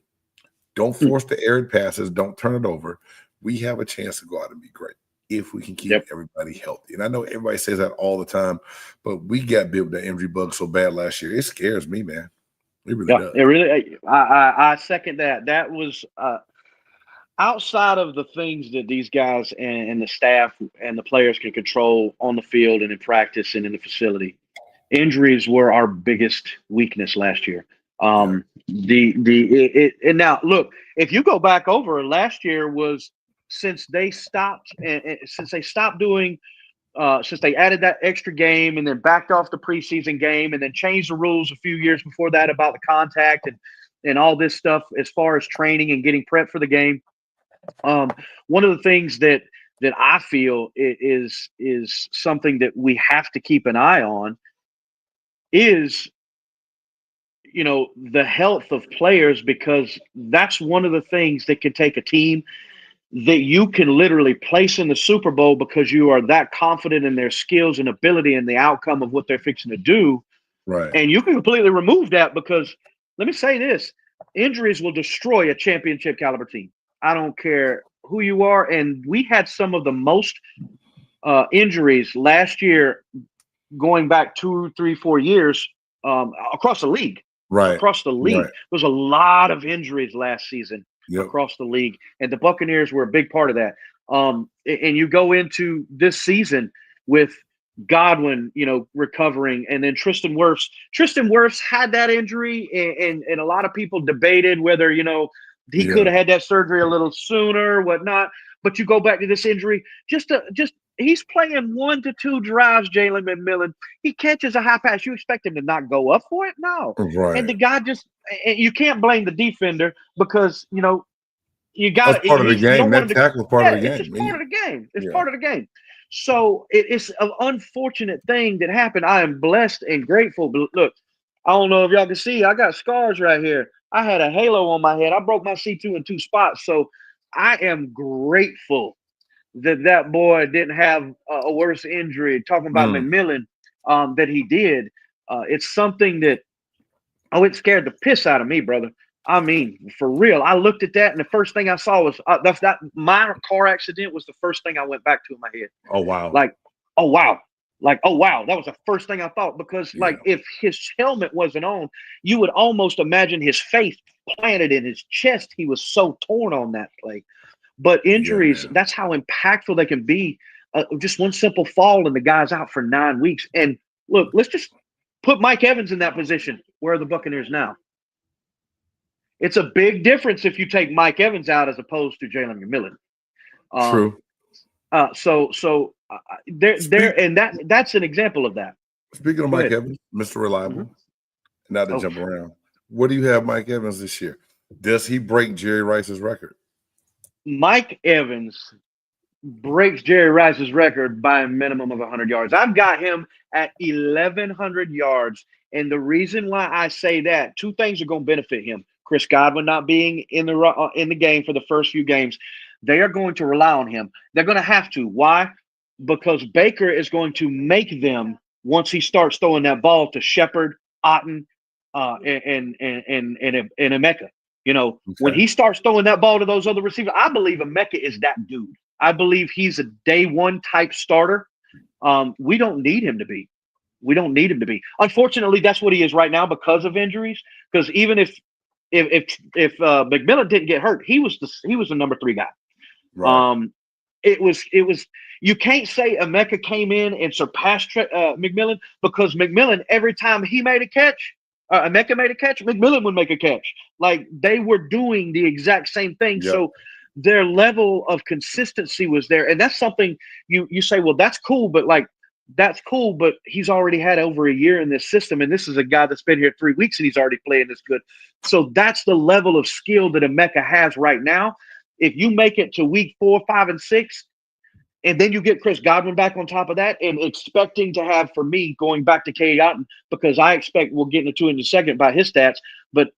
Don't force the arid passes. Don't turn it over. We have a chance to go out and be great if we can keep everybody healthy. And I know everybody says that all the time, but we got bit with the injury bug so bad last year. It scares me, man. It really does. It really. I second that. That was outside of the things that these guys and the staff and the players can control on the field and in practice and in the facility. Injuries were our biggest weakness last year. And now look, if you go back over last year was since they stopped doing since they added that extra game and then backed off the preseason game and then changed the rules a few years before that about the contact and all this stuff as far as training and getting prepped for the game. One of the things that I feel is something that we have to keep an eye on is, the health of players, because that's one of the things that can take a team that you can literally place in the Super Bowl because you are that confident in their skills and ability and the outcome of what they're fixing to do. Right. And you can completely remove that because, let me say this, injuries will destroy a championship caliber team. I don't care who you are. And we had some of the most injuries last year, going back 2, 3, 4 years across the league. Right. Across the league. Right. There was a lot of injuries last season. Yep. Across the league, and the Buccaneers were a big part of that. And you go into this season with Godwin, recovering, and then Tristan Wirfs had that injury, and a lot of people debated whether he could have had that surgery a little sooner, whatnot. But you go back to this injury, just he's playing 1 to 2 drives. Jalen McMillan, he catches a high pass. You expect him to not go up for it? No. Right. And the guy you can't blame the defender because you got that's part of the game. That tackle part of the game. It's just part of the game. It's part of the game. So it's an unfortunate thing that happened. I am blessed and grateful. But look, I don't know if y'all can see, I got scars right here. I had a halo on my head. I broke my C2 in 2 spots. So I am grateful that boy didn't have a worse injury. Talking about McMillan, that he did. It's something that, it scared the piss out of me, brother. I mean, for real. I looked at that, and the first thing I saw was my car accident was the first thing I went back to in my head. Oh, wow. Like, oh, wow. Like, oh, wow. That was the first thing I thought because, if his helmet wasn't on, you would almost imagine his face planted in his chest. He was so torn on that play. But injuries, that's how impactful they can be. Just one simple fall, and the guy's out for 9 weeks. And, look, let's just put Mike Evans in that position. Where are the Buccaneers now? It's a big difference if you take Mike Evans out as opposed to Jalen McMillan. True. That's an example of that. Speaking of Mike Evans, Mr. Reliable, not to jump around, what do you have Mike Evans this year? Does he break Jerry Rice's record? Mike Evans breaks Jerry Rice's record by a minimum of 100 yards. I've got him at 1,100 yards. And the reason why I say that, 2 things are going to benefit him. Chris Godwin not being in the game for the first few games, they are going to rely on him. They're going to have to. Why? Because Baker is going to make them, once he starts throwing that ball to Shepard, Otten, and Emeka. When he starts throwing that ball to those other receivers, I believe Emeka is that dude. I believe he's a day one type starter. We don't need him to be. Unfortunately, that's what he is right now because of injuries. Because even if McMillan didn't get hurt, he was the number 3 guy. Right. It was you can't say Emeka came in and surpassed McMillan because McMillan, every time he made a catch, Emeka made a catch, McMillan would make a catch. Like they were doing the exact same thing. Yep. So their level of consistency was there. And that's something you say, well, that's cool, but he's already had over a year in this system. And this is a guy that's been here 3 weeks and he's already playing this good. So that's the level of skill that Emeka has right now. If you make it to week 4, 5, and 6, and then you get Chris Godwin back on top of that, and expecting to have, for me, going back to Cade Otton, because I expect we'll get into it in a second by his stats, but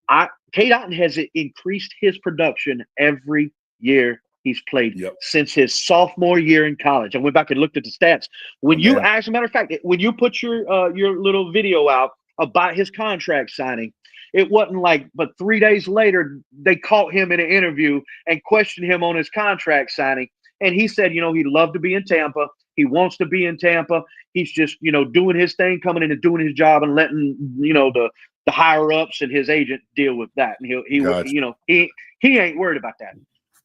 Cade Otton has increased his production every year he's played since his sophomore year in college. I went back and looked at the stats. As a matter of fact, when you put your little video out about his contract signing, it wasn't but 3 days later, they caught him in an interview and questioned him on his contract signing. And he said, he'd love to be in Tampa. He wants to be in Tampa. He's just, doing his thing, coming in and doing his job and letting, the higher ups and his agent deal with that. And he ain't worried about that.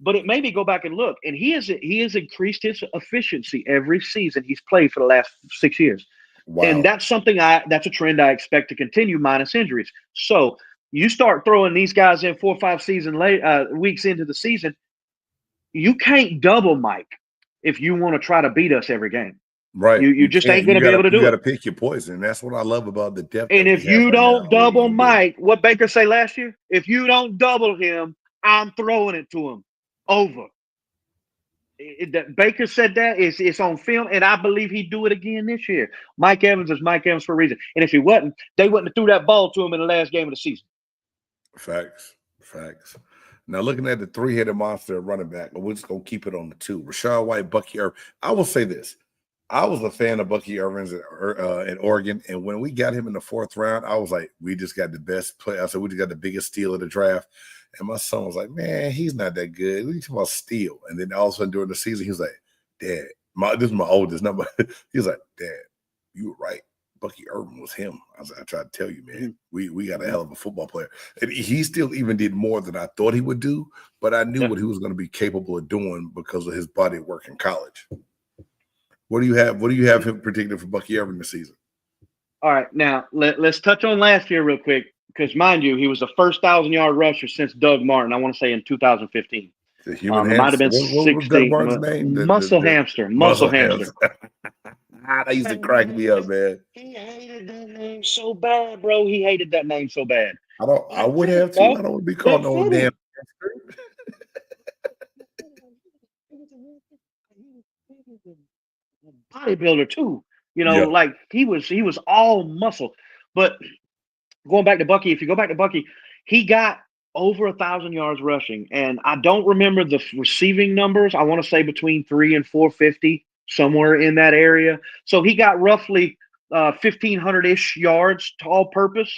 But it made me go back and look. And he has increased his efficiency every season he's played for the last 6 years. Wow. And that's that's a trend I expect to continue minus injuries. So You start throwing these guys in 4 or 5 weeks into the season, you can't double Mike if you want to try to beat us every game. Right. You just can't. ain't going to be able to do You got to it. pick your poison. That's what I love about the depth. And that if we have you right don't now. double Mike, what Baker say last year? If you don't double him, I'm throwing it to him. Over. Baker said that it's on film, and I believe he'd do it again this year. Mike Evans is Mike Evans for a reason. And if he wasn't, they wouldn't have threw that ball to him in the last game of the season. Facts. Now, looking at the three-headed monster running back, we're just going to keep it on the two. Rachaad White, Bucky Irvin. I will say this. I was a fan of Bucky Irvin's at Oregon, and when we got him in the 4th round, I was like, we just got the best player. I said, we just got the biggest steal of the draft. And my son was like, man, he's not that good. What are you talking about steal? And then all of a sudden during the season, he was like, Dad, this is my oldest number. He was like, Dad, you were right. Bucky Irvin was him. I tried to tell you, man, we got a hell of a football player. And he still even did more than I thought he would do, but I knew what he was going to be capable of doing because of his body of work in college. What do you have him predicted for Bucky Irvin this season? All right, now let's touch on last year real quick, because mind you, he was the first 1,000-yard rusher since Doug Martin. I want to say in 2015. The human it might have been what was Doug Martin's name? Muscle hamster. Muscle hamster. That used to crack me up, man. He hated that name so bad, bro. He hated that name so bad. I would have too. I don't want to be called no damn. Bodybuilder too. Like he was all muscle. But going back to Bucky, if you go back to Bucky, he got over 1,000 yards rushing, and I don't remember the receiving numbers. I want to say between 300 and 450, somewhere in that area. So he got roughly 1,500-ish yards to all purpose.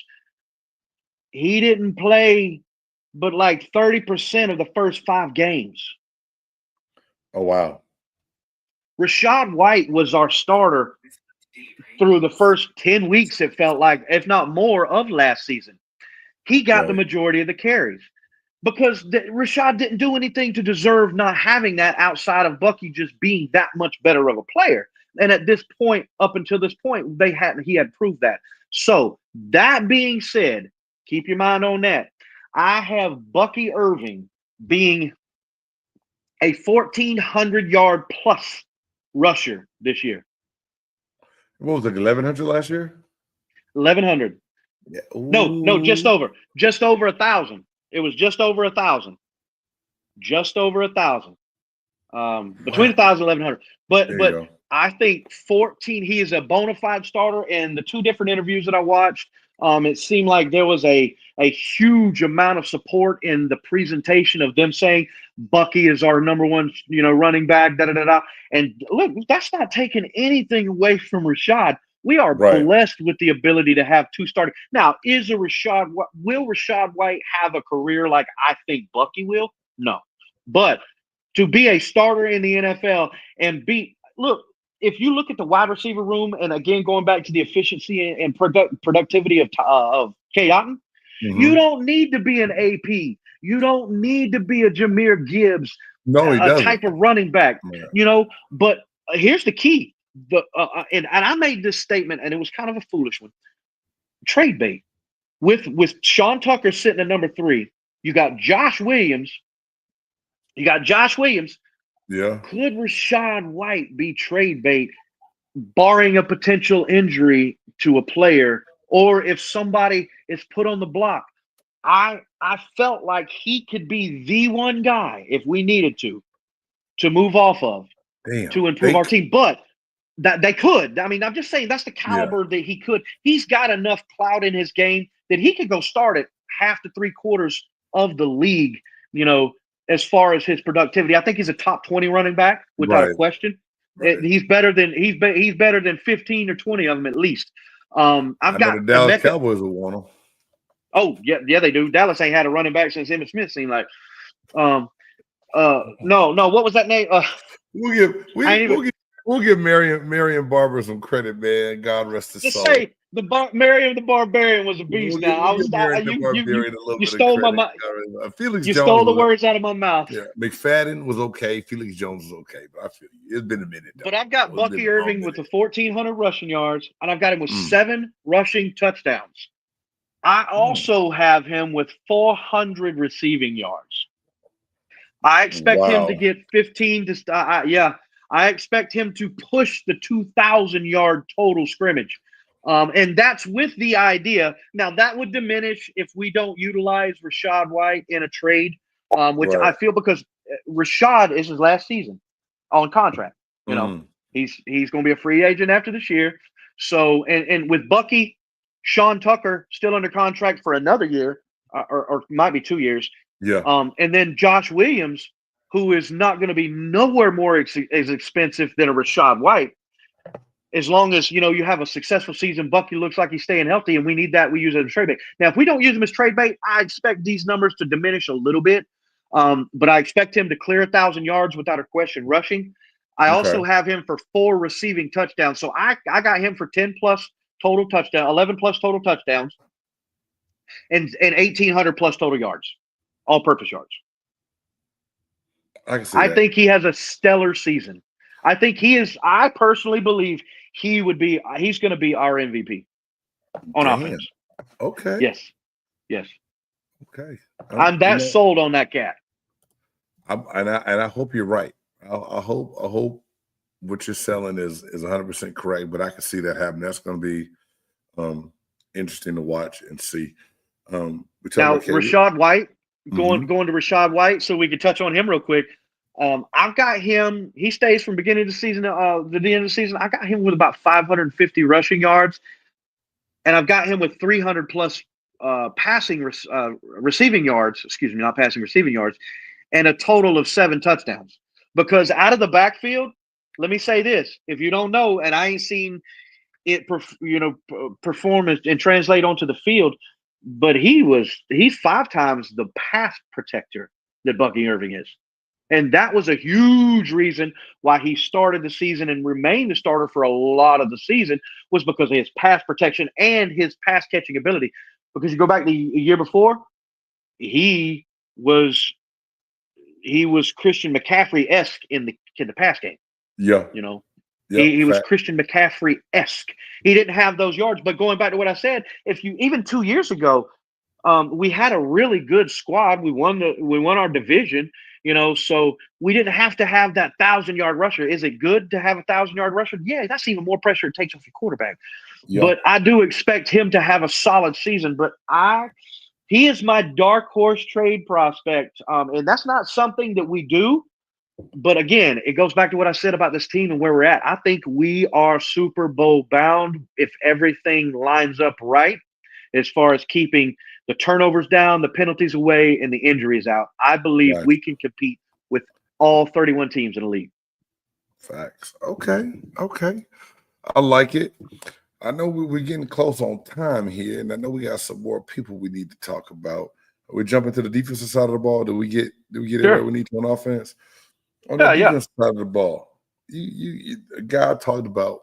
He didn't play but like 30% of the first 5 games. Oh, wow. Rachaad White was our starter through the first 10 weeks, it felt like, if not more, of last season. He got the majority of the carries because Rachaad didn't do anything to deserve not having that outside of Bucky just being that much better of a player. And at this point, up until this point, he had proved that. So that being said, keep your mind on that. I have Bucky Irving being a 1,400-yard plus rusher this year. What was it, 1,100 last year? 1,100. Yeah. No, just over 1,000. It was just over 1,000. Just over 1,000. Between 1,000 and 1,100. But I think 14. He is a bona fide starter. And the 2 different interviews that I watched, it seemed like there was a huge amount of support in the presentation of them saying Bucky is our number 1, running back. And look, that's not taking anything away from Rachaad. We are blessed with the ability to have 2 starters. Now, will Rachaad White have a career like I think Bucky will? No. But to be a starter in the NFL and if you look at the wide receiver room, and again, going back to the efficiency and productivity of K. Otten, you don't need to be an AP. You don't need to be a Jahmyr Gibbs type of running back, But here's the key. And I made this statement, and it was kind of a foolish one. Trade bait. With Sean Tucker sitting at number 3, you got Josh Williams. Yeah. Could Rachaad White be trade bait, barring a potential injury to a player, or if somebody is put on the block? I felt like he could be the one guy if we needed to move off of to improve our team. But that they could. I mean, I'm just saying that's the caliber that he could. He's got enough clout in his game that he could go start at half to 3/4 of the league, as far as his productivity. I think he's a top 20 running back without a question. He's better than 15 or 20 of them at least. The Dallas Cowboys will want him. Oh, yeah, they do. Dallas ain't had a running back since Emmitt Smith seemed like. No, what was that name? We'll give Marion Barber some credit, man. God rest his soul. Just say Marion the Barbarian was a beast. You stole my mind. You stole the words out of my mouth. Yeah, McFadden was okay. Felix Jones was okay, but I feel you. It's been a minute. But I've got Bucky Irving with the 1,400 rushing yards, and I've got him with 7 rushing touchdowns. I also have him with 400 receiving yards. I expect him to Wow. get 15 to yeah. I expect him to push the 2,000-yard total scrimmage. And that's with the idea. Now, that would diminish if we don't utilize Rachaad White in a trade, which Right. I feel because Rachaad is his last season on contract. You know, Mm. he's going to be a free agent after this year. So, and with Bucky, Sean Tucker still under contract for another year, or might be 2 years. Yeah. And then Josh Williams, who is not going to be nowhere more as expensive than a Rachaad White, as long as you have a successful season. Bucky looks like he's staying healthy, and we need that. We use it as trade bait. Now, if we don't use him as trade bait, I expect these numbers to diminish a little bit. But I expect him to clear 1,000 yards without a question rushing. I Okay. also have him for 4 receiving touchdowns. So I got him for 10 plus total touchdowns, 11 plus total touchdowns, and 1,800 plus total yards, all-purpose yards. I can see I that. think he has a stellar season. I think he is. I personally believe he's going to be our MVP on Damn. offense. Okay. Yes. Okay. I'm that sold on that cat. I hope you're right. I hope what you're selling is 100% correct. But I can see that happen. That's going to be interesting to watch and see. Now, Rachaad White, going to Rachaad White, so we can touch on him real quick. I've got him. He stays from beginning of the season to the end of the season. I got him with about 550 rushing yards, and I've got him with 300 plus receiving yards. Excuse me, not passing, receiving yards, and a total of 7 touchdowns. Because out of the backfield, let me say this: if you don't know, and I ain't seen it, perform and translate onto the field, but he's 5 times the pass protector that Bucky Irving is. And that was a huge reason why he started the season and remained the starter for a lot of the season, was because of his pass protection and his pass catching ability. Because you go back the year before, he was Christian McCaffrey-esque in the pass game. Yeah. He was Christian McCaffrey-esque. He didn't have those yards. But going back to what I said, even 2 years ago, we had a really good squad. We won our division, so we didn't have to have that 1,000-yard rusher. Is it good to have a 1,000-yard rusher? Yeah, that's even more pressure it takes off your quarterback. Yeah. But I do expect him to have a solid season. But he is my dark horse trade prospect, and that's not something that we do. But again, it goes back to what I said about this team and where we're at. I think we are Super Bowl bound if everything lines up right, as far as keeping the turnovers down, the penalties away, and the injuries out. I believe we can compete with all 31 teams in the league. Facts. Okay. I like it. I know we're getting close on time here, and I know we got some more people we need to talk about. Are we jumping to the defensive side of the ball? Do we get everywhere we need to on offense? On the defensive side of the ball, you a guy talked about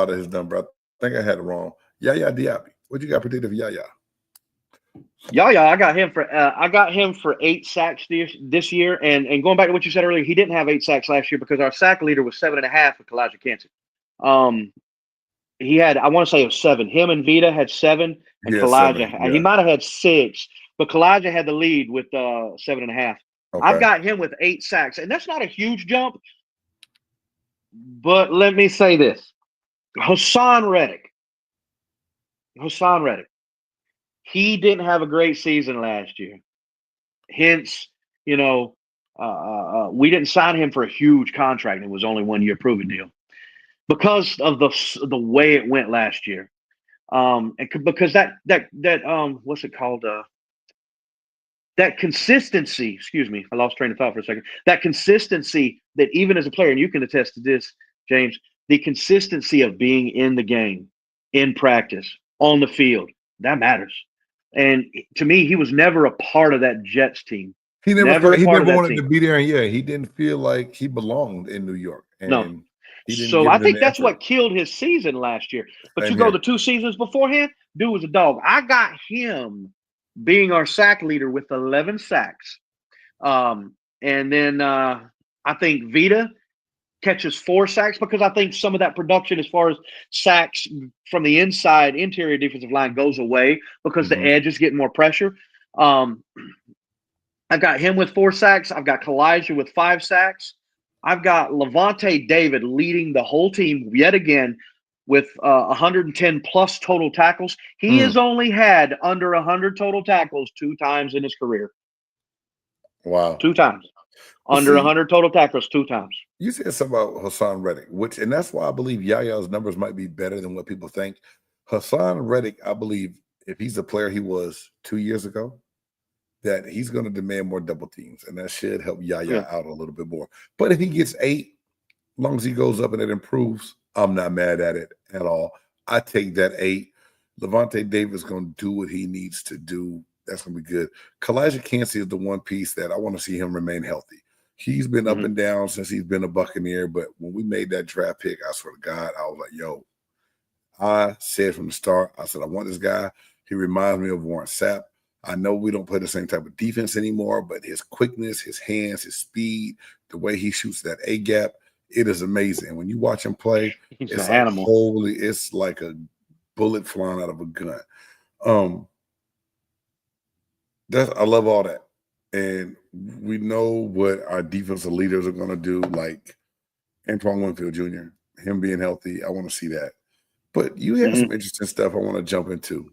his number. I think I had it wrong. Yaya Diaby. What you got predicted for Yaya? I got him for 8 sacks this year. And going back to what you said earlier, he didn't have 8 sacks last year because our sack leader was 7.5 with Kalijah Kancey. He had, I want to say it was 7. Him and Vita had 7, and Kalijah, he might have had 6, but Kalijah had the lead with 7.5. Okay. I've got him with 8 sacks, and that's not a huge jump. But let me say this: Hassan Reddick. He didn't have a great season last year. Hence, we didn't sign him for a huge contract. It was only 1 year proven deal because of the way it went last year. And because that what's it called? That consistency. Excuse me, I lost train of thought for a second. That consistency that even as a player, and you can attest to this, James, the consistency of being in the game, in practice, on the field, that matters. And to me, he was never a part of that Jets team. He never wanted to be there, and he didn't feel like he belonged in New York. And no. So I think that's what killed his season last year. But you go the 2 seasons beforehand, dude was a dog. I got him being our sack leader with 11 sacks. And then I think Vita catches 4 sacks, because I think some of that production as far as sacks from the inside interior defensive line goes away because the edge is getting more pressure. I've got him with 4 sacks. I've got Kalijah with 5 sacks. I've got Levante David leading the whole team yet again with 110 plus total tackles. He has only had under 100 total tackles 2 times in his career. Wow. 2 times. Under 100 total tackles 2 times. You said something about Hassan Reddick, and that's why I believe Yaya's numbers might be better than what people think. Hassan Reddick, I believe, if he's the player he was 2 years ago, that he's going to demand more double teams, and that should help Yaya out a little bit more. But if he gets 8, as long as he goes up and it improves, I'm not mad at it at all. I take that 8. Levante Davis going to do what he needs to do. That's going to be good. Kalijah Kancey is the one piece that I want to see him remain healthy. He's been up and down since he's been a Buccaneer, but when we made that draft pick, I swear to God, I was like, yo, I said from the start, I said, I want this guy. He reminds me of Warren Sapp. I know we don't play the same type of defense anymore, but his quickness, his hands, his speed, the way he shoots that A-gap, it is amazing. When you watch him play, it's an animal. It's like a bullet flying out of a gun. I love all that. And we know what our defensive leaders are going to do, like Antoine Winfield Jr., him being healthy. I want to see that. But you have some interesting stuff I want to jump into.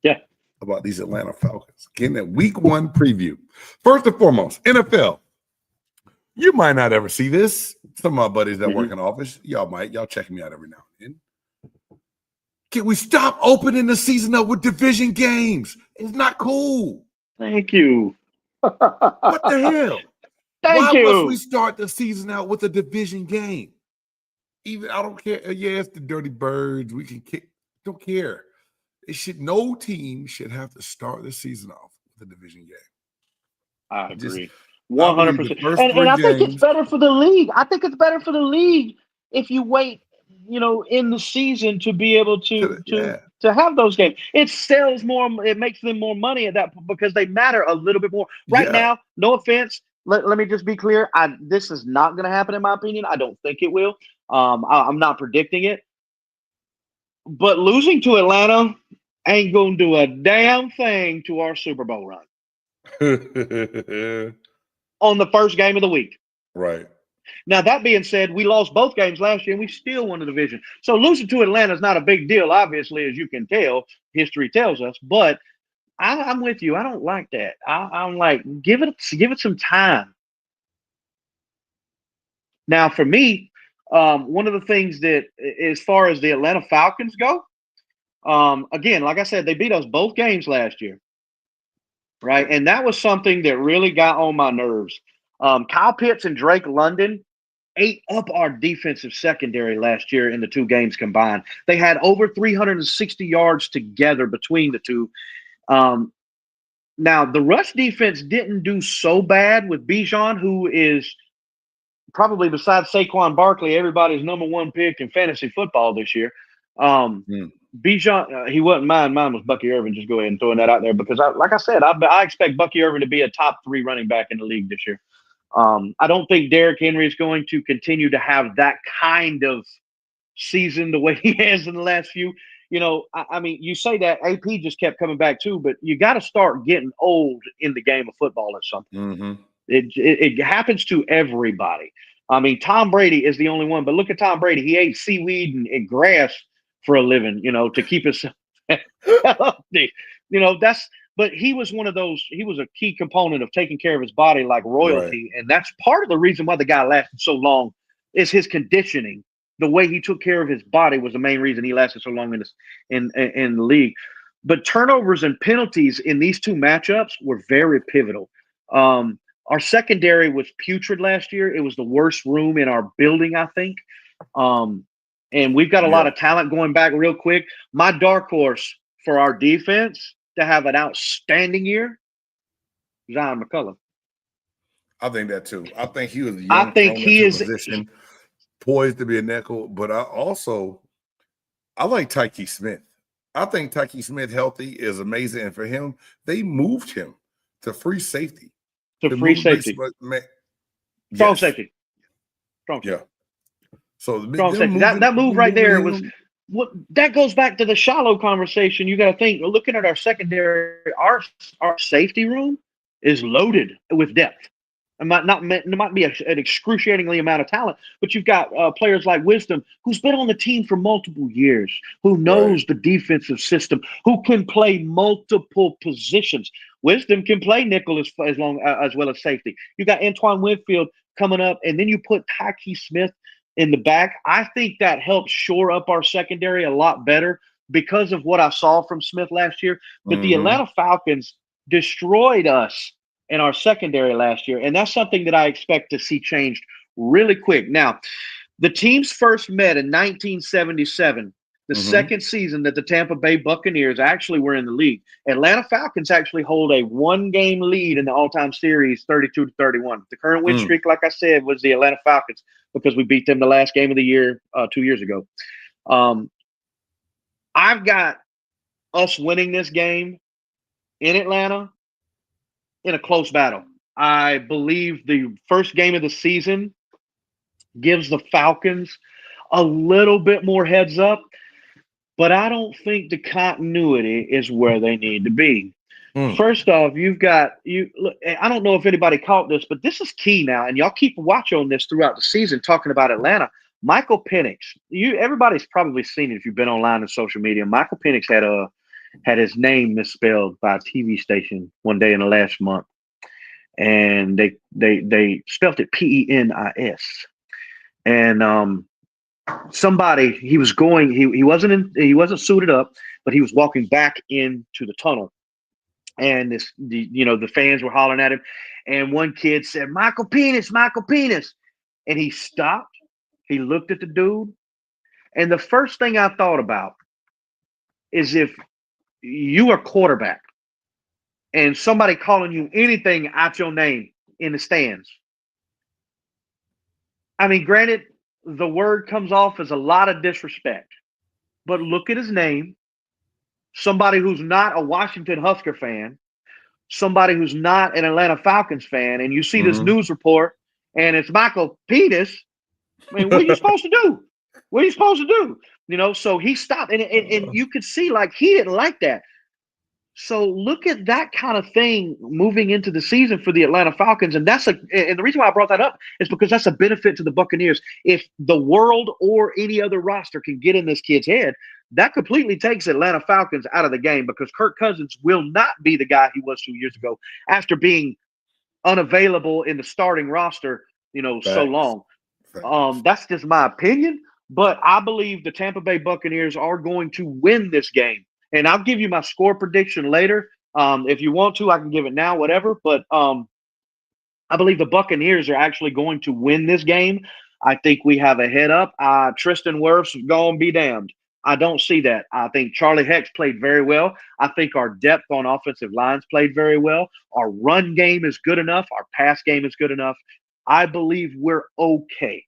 Yeah. About these Atlanta Falcons. Getting that week 1 preview. First and foremost, NFL. You might not ever see this. Some of my buddies that work in office, y'all might. Y'all checking me out every now and then. Can we stop opening the season up with division games? It's not cool. Thank you. What the hell? Why must we start the season out with a division game? Even I don't care. Yeah, it's the Dirty Birds. We can kick. Don't care. No team should have to start the season off with a division game. I agree. 100%. And I think it's better for the league. I think it's better for the league if you wait, in the season to be able to have those games. It sells more. It makes them more money at that because they matter a little bit more. Right now, no offense. Let me just be clear. This is not going to happen in my opinion. I don't think it will. I'm not predicting it. But losing to Atlanta ain't going to do a damn thing to our Super Bowl run. On the first game of the week. Right. Now, that being said, we lost both games last year and we still won the division. So losing to Atlanta is not a big deal, obviously, as you can tell. History tells us. But I'm with you. I don't like that. I'm like, give it some time. Now, for me, one of the things that, as far as the Atlanta Falcons go, again, like I said, they beat us both games last year. Right. And that was something that really got on my nerves. Kyle Pitts and Drake London ate up our defensive secondary last year in the 2 games combined. They had over 360 yards together between the two. Now, the rush defense didn't do so bad with Bijan, who is probably, besides Saquon Barkley, everybody's number 1 pick in fantasy football this year. Bijan, he wasn't mine. Mine was Bucky Irvin. Just go ahead and throwing that out there because, like I said, I expect Bucky Irvin to be a top 3 running back in the league this year. I don't think Derrick Henry is going to continue to have that kind of season the way he has in the last few. I mean, you say that AP just kept coming back too, but you got to start getting old in the game of football or something. It happens to everybody. I mean, Tom Brady is the only one, but look at Tom Brady. He ate seaweed and grass for a living, to keep himself healthy. But he was one of those, he was a key component of taking care of his body like royalty. Right. And that's part of the reason why the guy lasted so long is his conditioning. The way he took care of his body was the main reason he lasted so long in the league. But turnovers and penalties in these 2 matchups were very pivotal. Our secondary was putrid last year. It was the worst room in our building, I think. And we've got a lot of talent going back real quick. My dark horse for our defense to have an outstanding year, Zion McCullough. I think that too. I think he was a young position, poised to be a nickel. But I like Tyke Smith. I think Tyke Smith healthy is amazing. And for him, they moved him to free safety. Strong safety. Strong safety. So Strong safety. That move right there was what that goes back to the shallow conversation. You got to think, looking at our secondary, our safety room is loaded with depth. It might be an excruciatingly amount of talent, but you've got players like Wisdom, who's been on the team for multiple years, who knows the defensive system, who can play multiple positions. Wisdom can play nickel as well as safety. You got Antoine Winfield coming up, and then you put Tyke Smith in the back. I think that helps shore up our secondary a lot better because of what I saw from Smith last year. But the Atlanta Falcons destroyed us in our secondary last year, and that's something that I expect to see changed really quick. Now, the teams first met in 1977, the second season that the Tampa Bay Buccaneers actually were in the league. Atlanta Falcons actually hold a one-game lead in the all-time series, 32-31. The current win streak, like I said, was the Atlanta Falcons because we beat them the last game of the year 2 years ago. I've got us winning this game in Atlanta in a close battle. I believe the first game of the season gives the Falcons a little bit more heads up, but I don't think the continuity is where they need to be. First off, I don't know if anybody caught this, but this is key now, and y'all keep watch on this throughout the season talking about Atlanta. Michael Penix, everybody's probably seen it if you've been online and social media. Michael Penix had his name misspelled by a TV station one day in the last month, and they spelled it Penis. And somebody he wasn't suited up, but he was walking back into the tunnel, and the fans were hollering at him, and one kid said, Michael Penis, and he stopped. He looked at the dude, and the first thing I thought about is if you are quarterback and somebody calling you anything out your name in the stands. I mean, granted, the word comes off as a lot of disrespect, but look at his name. Somebody who's not a Washington Husker fan, somebody who's not an Atlanta Falcons fan, and you see this news report and it's Michael Penis. I mean, what are you supposed to do? What are you supposed to do? So he stopped, and you could see like he didn't like that. So look at that kind of thing moving into the season for the Atlanta Falcons, and and the reason why I brought that up is because that's a benefit to the Buccaneers. If the world or any other roster can get in this kid's head, that completely takes Atlanta Falcons out of the game because Kirk Cousins will not be the guy he was 2 years ago after being unavailable in the starting roster, so long. That's just my opinion, but I believe the Tampa Bay Buccaneers are going to win this game. And I'll give you my score prediction later. If you want to, I can give it now, whatever. But I believe the Buccaneers are actually going to win this game. I think we have a head up. Tristan Wirfs going to be damned. I don't see that. I think Charlie Hex played very well. I think our depth on offensive lines played very well. Our run game is good enough. Our pass game is good enough. I believe we're okay.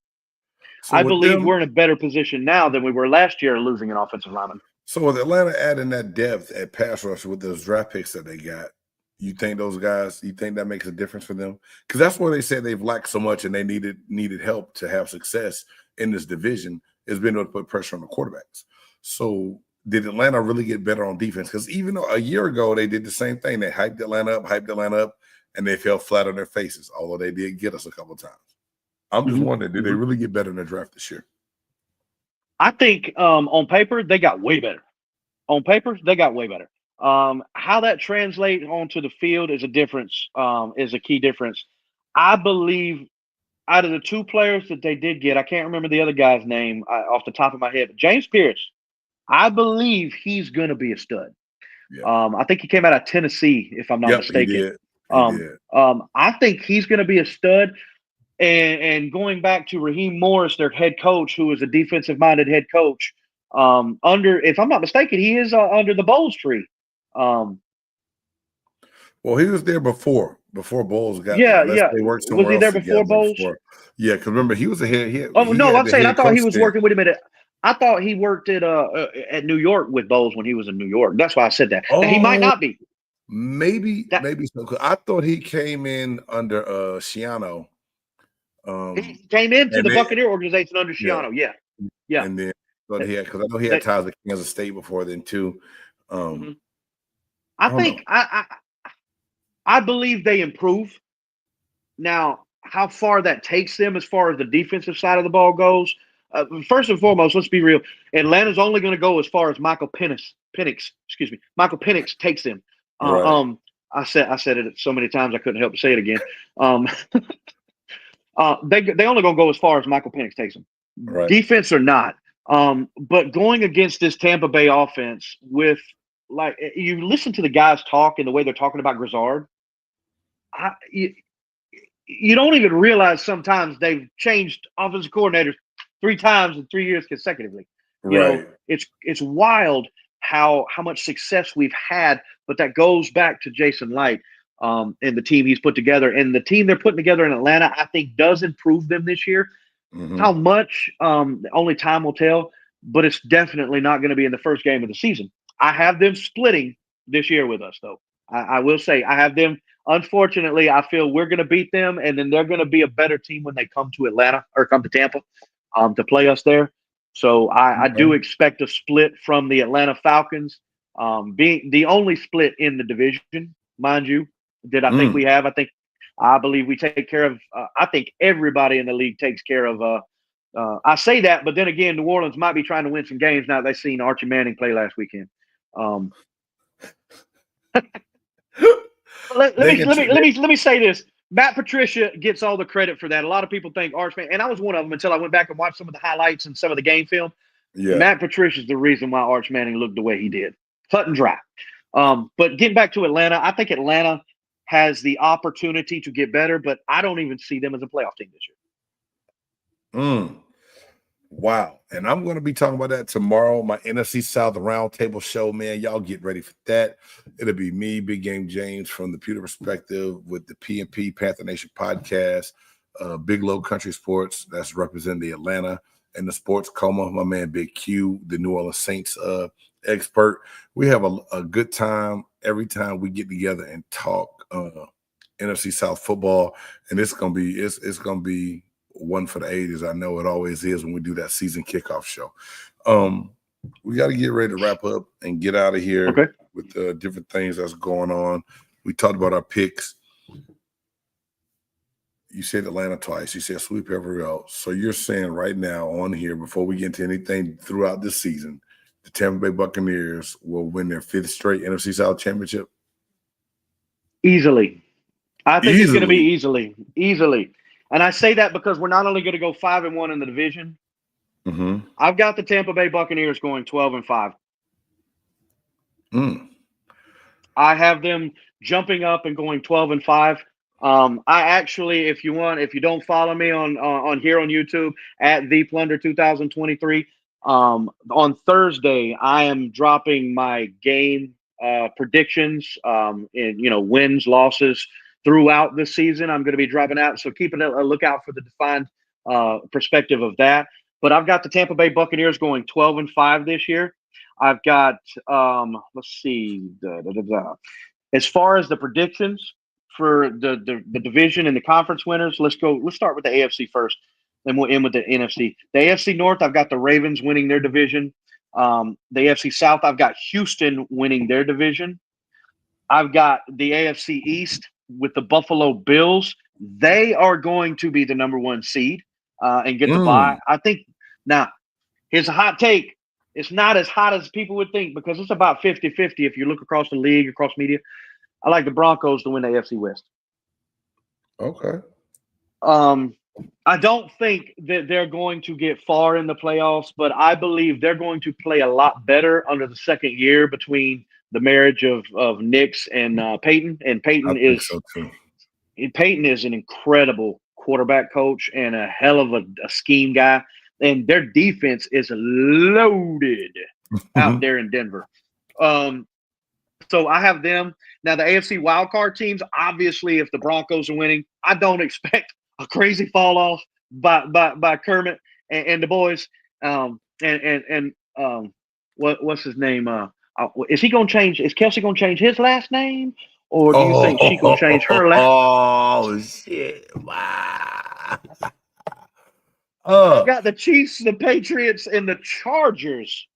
So I believe we're in a better position now than we were last year losing an offensive lineman. So with Atlanta adding that depth at pass rush with those draft picks that they got, you think that makes a difference for them? Because that's where they said they've lacked so much and they needed help to have success in this division is being able to put pressure on the quarterbacks. So did Atlanta really get better on defense? Because even though a year ago they did the same thing, they hyped Atlanta up, and they fell flat on their faces, although they did get us a couple of times. I'm just wondering, did they really get better in the draft this year? I think on paper, they got way better. How that translates onto the field is a key difference. I believe out of the two players that they did get, I can't remember the other guy's name off the top of my head, but James Pierce, I believe he's going to be a stud. Yeah. I think he came out of Tennessee, if I'm not mistaken. He did. I think he's going to be a stud. And going back to Raheem Morris, their head coach, who is a defensive-minded head coach, if I'm not mistaken, he is under the Bowles tree. Well, he was there before Bowles got there. Was he there before Bowles? Yeah, because remember, he was a head. I'm saying I thought he was working. Wait a minute. I thought he worked at New York with Bowles when he was in New York. That's why I said that. Now, he might not be. Maybe so. Cause I thought he came in under Schiano. He came into And the then, Buccaneer organization under yeah, Shiano. Yeah. and then but That- he had because I know he had that- ties to Kansas State before then too. mhm. I I don't know. think I believe they improve. Now, how far that takes them as far as the defensive side of the ball goes, first and foremost, let's be real. Atlanta's only going to go as far as Michael Penix takes them. Right. I said it so many times I couldn't help but say it again. They only going to go as far as Michael Penix takes them. Right. Defense or not. But going against this Tampa Bay offense with like you listen to the guys talk and the way they're talking about Grizzard, you don't even realize sometimes they've changed offensive coordinators 3 times in 3 years consecutively. Right. It's wild how much success we've had, but that goes back to Jason Light and the team he's put together. And the team they're putting together in Atlanta, I think, does improve them this year. How much, only time will tell, but it's definitely not going to be in the first game of the season. I have them splitting this year with us, though. I will say I have them. Unfortunately, I feel we're going to beat them, and then they're going to be a better team when they come to Atlanta or come to Tampa to play us there. So I do expect a split from the Atlanta Falcons, being the only split in the division, mind you, that I think we have. I believe we take care of. I think everybody in the league takes care of. I say that, but then again, New Orleans might be trying to win some games now. They've seen Archie Manning play last weekend. Let me say this. Matt Patricia gets all the credit for that. A lot of people think Arch Manning, and I was one of them until I went back and watched some of the highlights and some of the game film. Yeah. Matt Patricia's the reason why Arch Manning looked the way he did. Cut and dry. But getting back to Atlanta, I think Atlanta has the opportunity to get better, but I don't even see them as a playoff team this year. Wow. And I'm going to be talking about that tomorrow. My NFC South Roundtable show, man. Y'all get ready for that. It'll be me, Big Game James, from the Pewter Perspective with the PNP Panther Nation podcast, Big Low Country Sports, that's representing the Atlanta and the Sports Coma, my man Big Q, the New Orleans Saints expert. We have a good time every time we get together and talk NFC South football, and it's gonna be one for the ages. I know it always is when we do that season kickoff show. We got to get ready to wrap up and get out of here with the different things that's going on. We talked about our picks. You said Atlanta twice. You said sweep everywhere else. So you're saying right now on here, before we get into anything throughout this season, the Tampa Bay Buccaneers will win their 5th straight NFC South championship? Easily. I think it's going to be easily. And I say that because we're not only going to go 5-1 in the division. I've got the Tampa Bay Buccaneers going 12-5. I have them jumping up and going 12-5. I actually, if you don't follow me on here on YouTube at the Plunder 2023, on Thursday I am dropping my game predictions in wins, losses throughout the season. I'm going to be dropping out, so keep a lookout for the defined perspective of that. But I've got the Tampa Bay Buccaneers going 12-5 this year. I've got let's see, as far as the predictions for the division and the conference winners, let's start with the AFC first, then we'll end with the NFC. The AFC North, I've got the Ravens winning their division. The AFC South, I've got Houston winning their division. I've got the AFC East with the Buffalo Bills. They are going to be the number 1 seed and get the bye. I think now, here's a hot take. It's not as hot as people would think because it's about 50-50 if you look across the league, across media. I like the Broncos to win the AFC West. Okay. I don't think that they're going to get far in the playoffs, but I believe they're going to play a lot better under the second year between the marriage of Nick's and Peyton. And Peyton is an incredible quarterback coach and a hell of a scheme guy. And their defense is loaded out there in Denver. So I have them. Now, the AFC wildcard teams, obviously, if the Broncos are winning, I don't expect a crazy fall off by Kermit and the boys. What's his name? Is he going to change? Is Kelsey going to change his last name? Or do you think she going to change her last? Oh, shit. Wow. I've got the Chiefs, the Patriots, and the Chargers.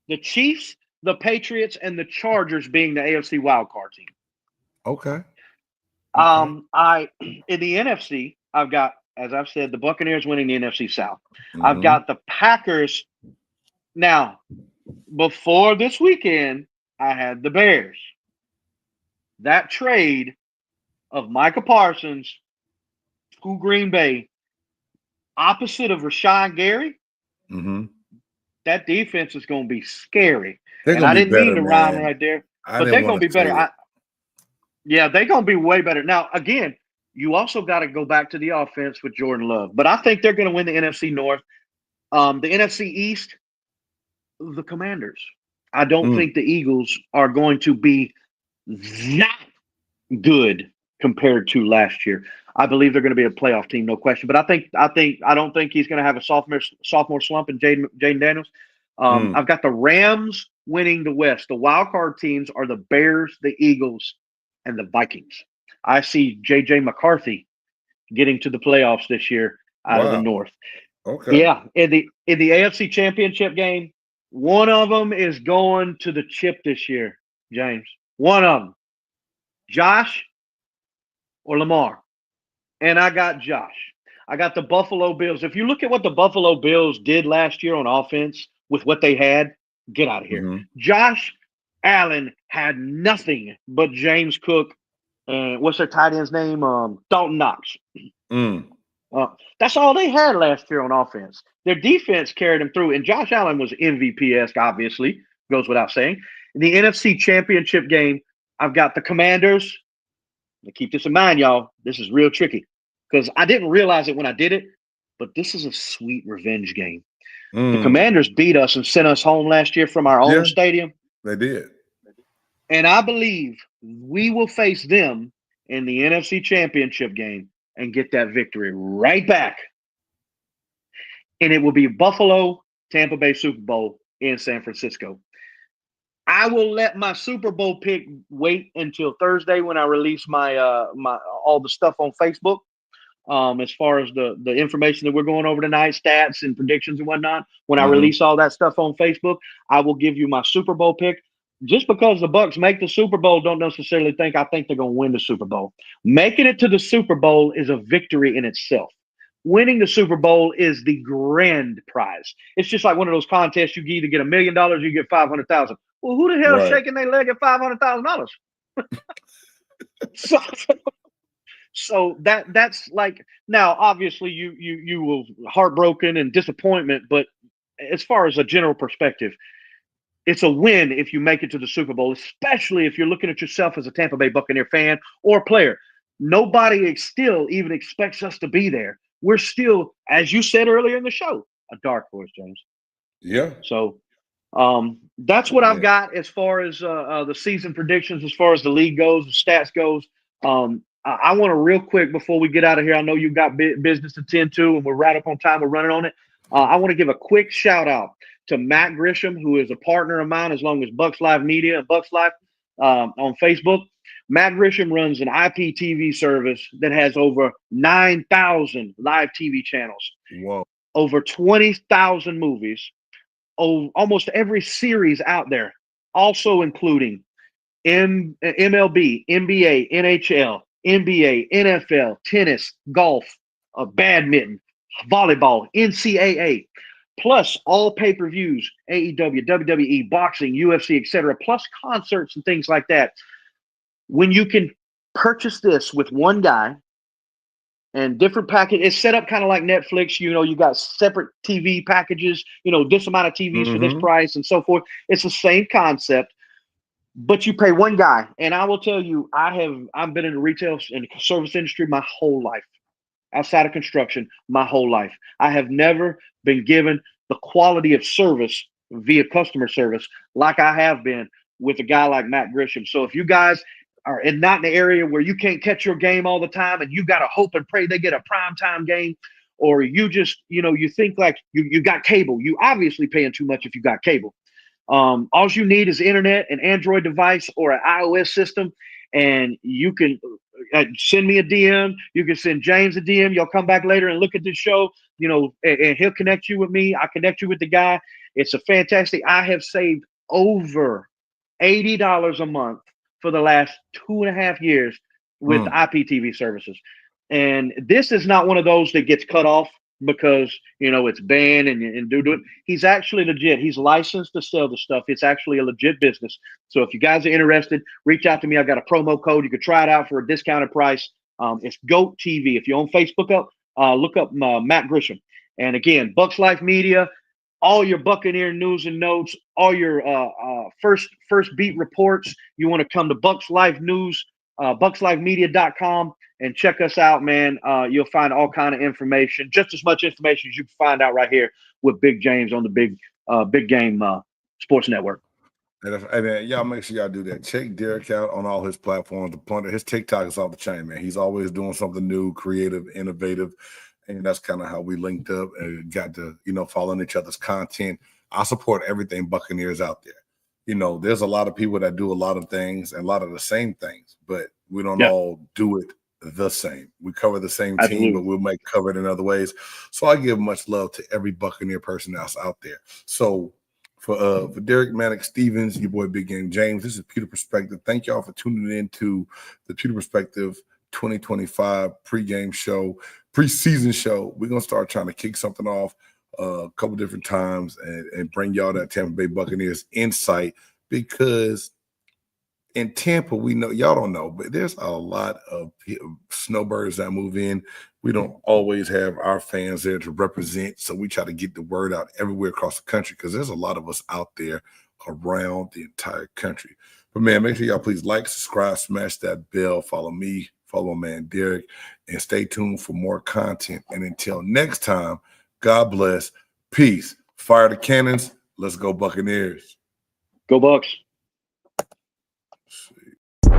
The Chiefs, the Patriots, and the Chargers being the AFC wildcard team. Okay. I in the NFC, I've got, as I've said, the Buccaneers winning the NFC South. Mm-hmm. I've got the Packers. Now, before this weekend, I had the Bears. That trade of Micah Parsons to Green Bay, opposite of Rashawn Gary, that defense is going to be scary. And I didn't mean to rhyme right there, but they're going to be better. Yeah, they're going to be way better. Now, again, you also got to go back to the offense with Jordan Love. But I think they're going to win the NFC North. The NFC East, the Commanders. I don't think the Eagles are going to be that good compared to last year. I believe they're going to be a playoff team, no question. But I don't think he's going to have a sophomore slump in Jaden Daniels. I've got the Rams winning the West. The wild card teams are the Bears, the Eagles, and the Vikings. I see J.J. McCarthy getting to the playoffs this year out of the North. Okay. Yeah, in the AFC Championship game, one of them is going to the chip this year, James. One of them. Josh or Lamar. And I got Josh. I got the Buffalo Bills. If you look at what the Buffalo Bills did last year on offense with what they had, get out of here. Josh Allen had nothing but James Cook and what's their tight end's name? Dalton Knox. That's all they had last year on offense. Their defense carried them through, and Josh Allen was MVP-esque, obviously, goes without saying. In the NFC Championship game, I've got the Commanders. Now keep this in mind, y'all. This is real tricky because I didn't realize it when I did it, but this is a sweet revenge game. The Commanders beat us and sent us home last year from our own stadium. They did. And I believe we will face them in the NFC Championship game and get that victory right back. And it will be Buffalo, Tampa Bay Super Bowl in San Francisco. I will let my Super Bowl pick wait until Thursday when I release my all the stuff on Facebook. As far as the information that we're going over tonight, stats and predictions and whatnot. When I release all that stuff on Facebook, I will give you my Super Bowl pick. Just because the Bucs make the Super Bowl, don't necessarily think I think they're going to win the Super Bowl. Making it to the Super Bowl is a victory in itself. Winning the Super Bowl is the grand prize. It's just like one of those contests. You either get $1 million or you get $500,000. Well, who the hell is shaking their leg at $500,000? So that's like, now obviously you will heartbroken and disappointment, but as far as a general perspective, it's a win if you make it to the Super Bowl, especially if you're looking at yourself as a Tampa Bay Buccaneer fan or player. Nobody still even expects us to be there. We're still, as you said earlier in the show, a dark horse, James. Yeah. So that's what I've got as far as the season predictions, as far as the league goes, the stats goes. I want to real quick before we get out of here. I know you've got business to tend to, and we're right up on time. We're running on it. I want to give a quick shout out to Matt Grisham, who is a partner of mine as long as Bucs Live Media and Bucs Live on Facebook. Matt Grisham runs an IPTV service that has over 9,000 live TV channels. Whoa. Over 20,000 movies, almost every series out there, also including MLB, NBA, NHL, NBA, NFL, tennis, golf, badminton, volleyball, NCAA, plus all pay-per-views, AEW, WWE, boxing, UFC, etc., plus concerts and things like that. When you can purchase this with one guy and different package, it's set up kind of like Netflix. You know, you got separate TV packages, this amount of TVs for this price and so forth. It's the same concept, but you pay one guy. And I will tell you, I've been in the retail and service industry my whole life, outside of construction, my whole life. I have never been given the quality of service via customer service like I have been with a guy like Matt Grisham. So if you guys are not in the area where you can't catch your game all the time and you got to hope and pray they get a primetime game, or you just, you think like you got cable, you obviously paying too much if you got cable. All you need is internet, an Android device, or an iOS system, and you can send me a DM. You can send James a DM. You'll come back later and look at this show, and he'll connect you with me. I connect you with the guy. It's a fantastic. I have saved over $80 a month for the last 2.5 years with IPTV services. And this is not one of those that gets cut off because, it's banned and do it. He's actually legit. He's licensed to sell the stuff. It's actually a legit business. So if you guys are interested, reach out to me. I've got a promo code. You can try it out for a discounted price. It's GOAT TV. If you're on Facebook, look up Matt Grisham. And again, Bucs Life Media, all your Buccaneer news and notes, all your first beat reports. You want to come to Bucs Life News, BucsLifeMedia.com, and check us out, man. You'll find all kind of information, just as much information as you can find out right here with Big James on the Big Game Sports Network. Hey man, y'all make sure y'all do that. Check Derek out on all his platforms. The Plunder, his TikTok is off the chain, man. He's always doing something new, creative, innovative. And that's kind of how we linked up and got to, following each other's content. I support everything Buccaneers out there. There's a lot of people that do a lot of things and a lot of the same things, but we don't all do it the same. We cover the same team, but we'll make cover it in other ways. So I give much love to every Buccaneer person that's out there. So for Derek Manic Stephens, your boy Big Game James, this is Pewter Perspective. Thank y'all for tuning in to the Pewter Perspective 2025 preseason show. We're going to start trying to kick something off a couple different times and bring y'all that Tampa Bay Buccaneers insight, because in Tampa, we know, y'all don't know, but there's a lot of snowbirds that move in. We don't always have our fans there to represent, so we try to get the word out everywhere across the country, because there's a lot of us out there around the entire country. But man, make sure y'all please like, subscribe, smash that bell, follow me, follow man Derek, and stay tuned for more content. And until next time, God bless, peace, fire the cannons, let's go Buccaneers. Go Bucs. See.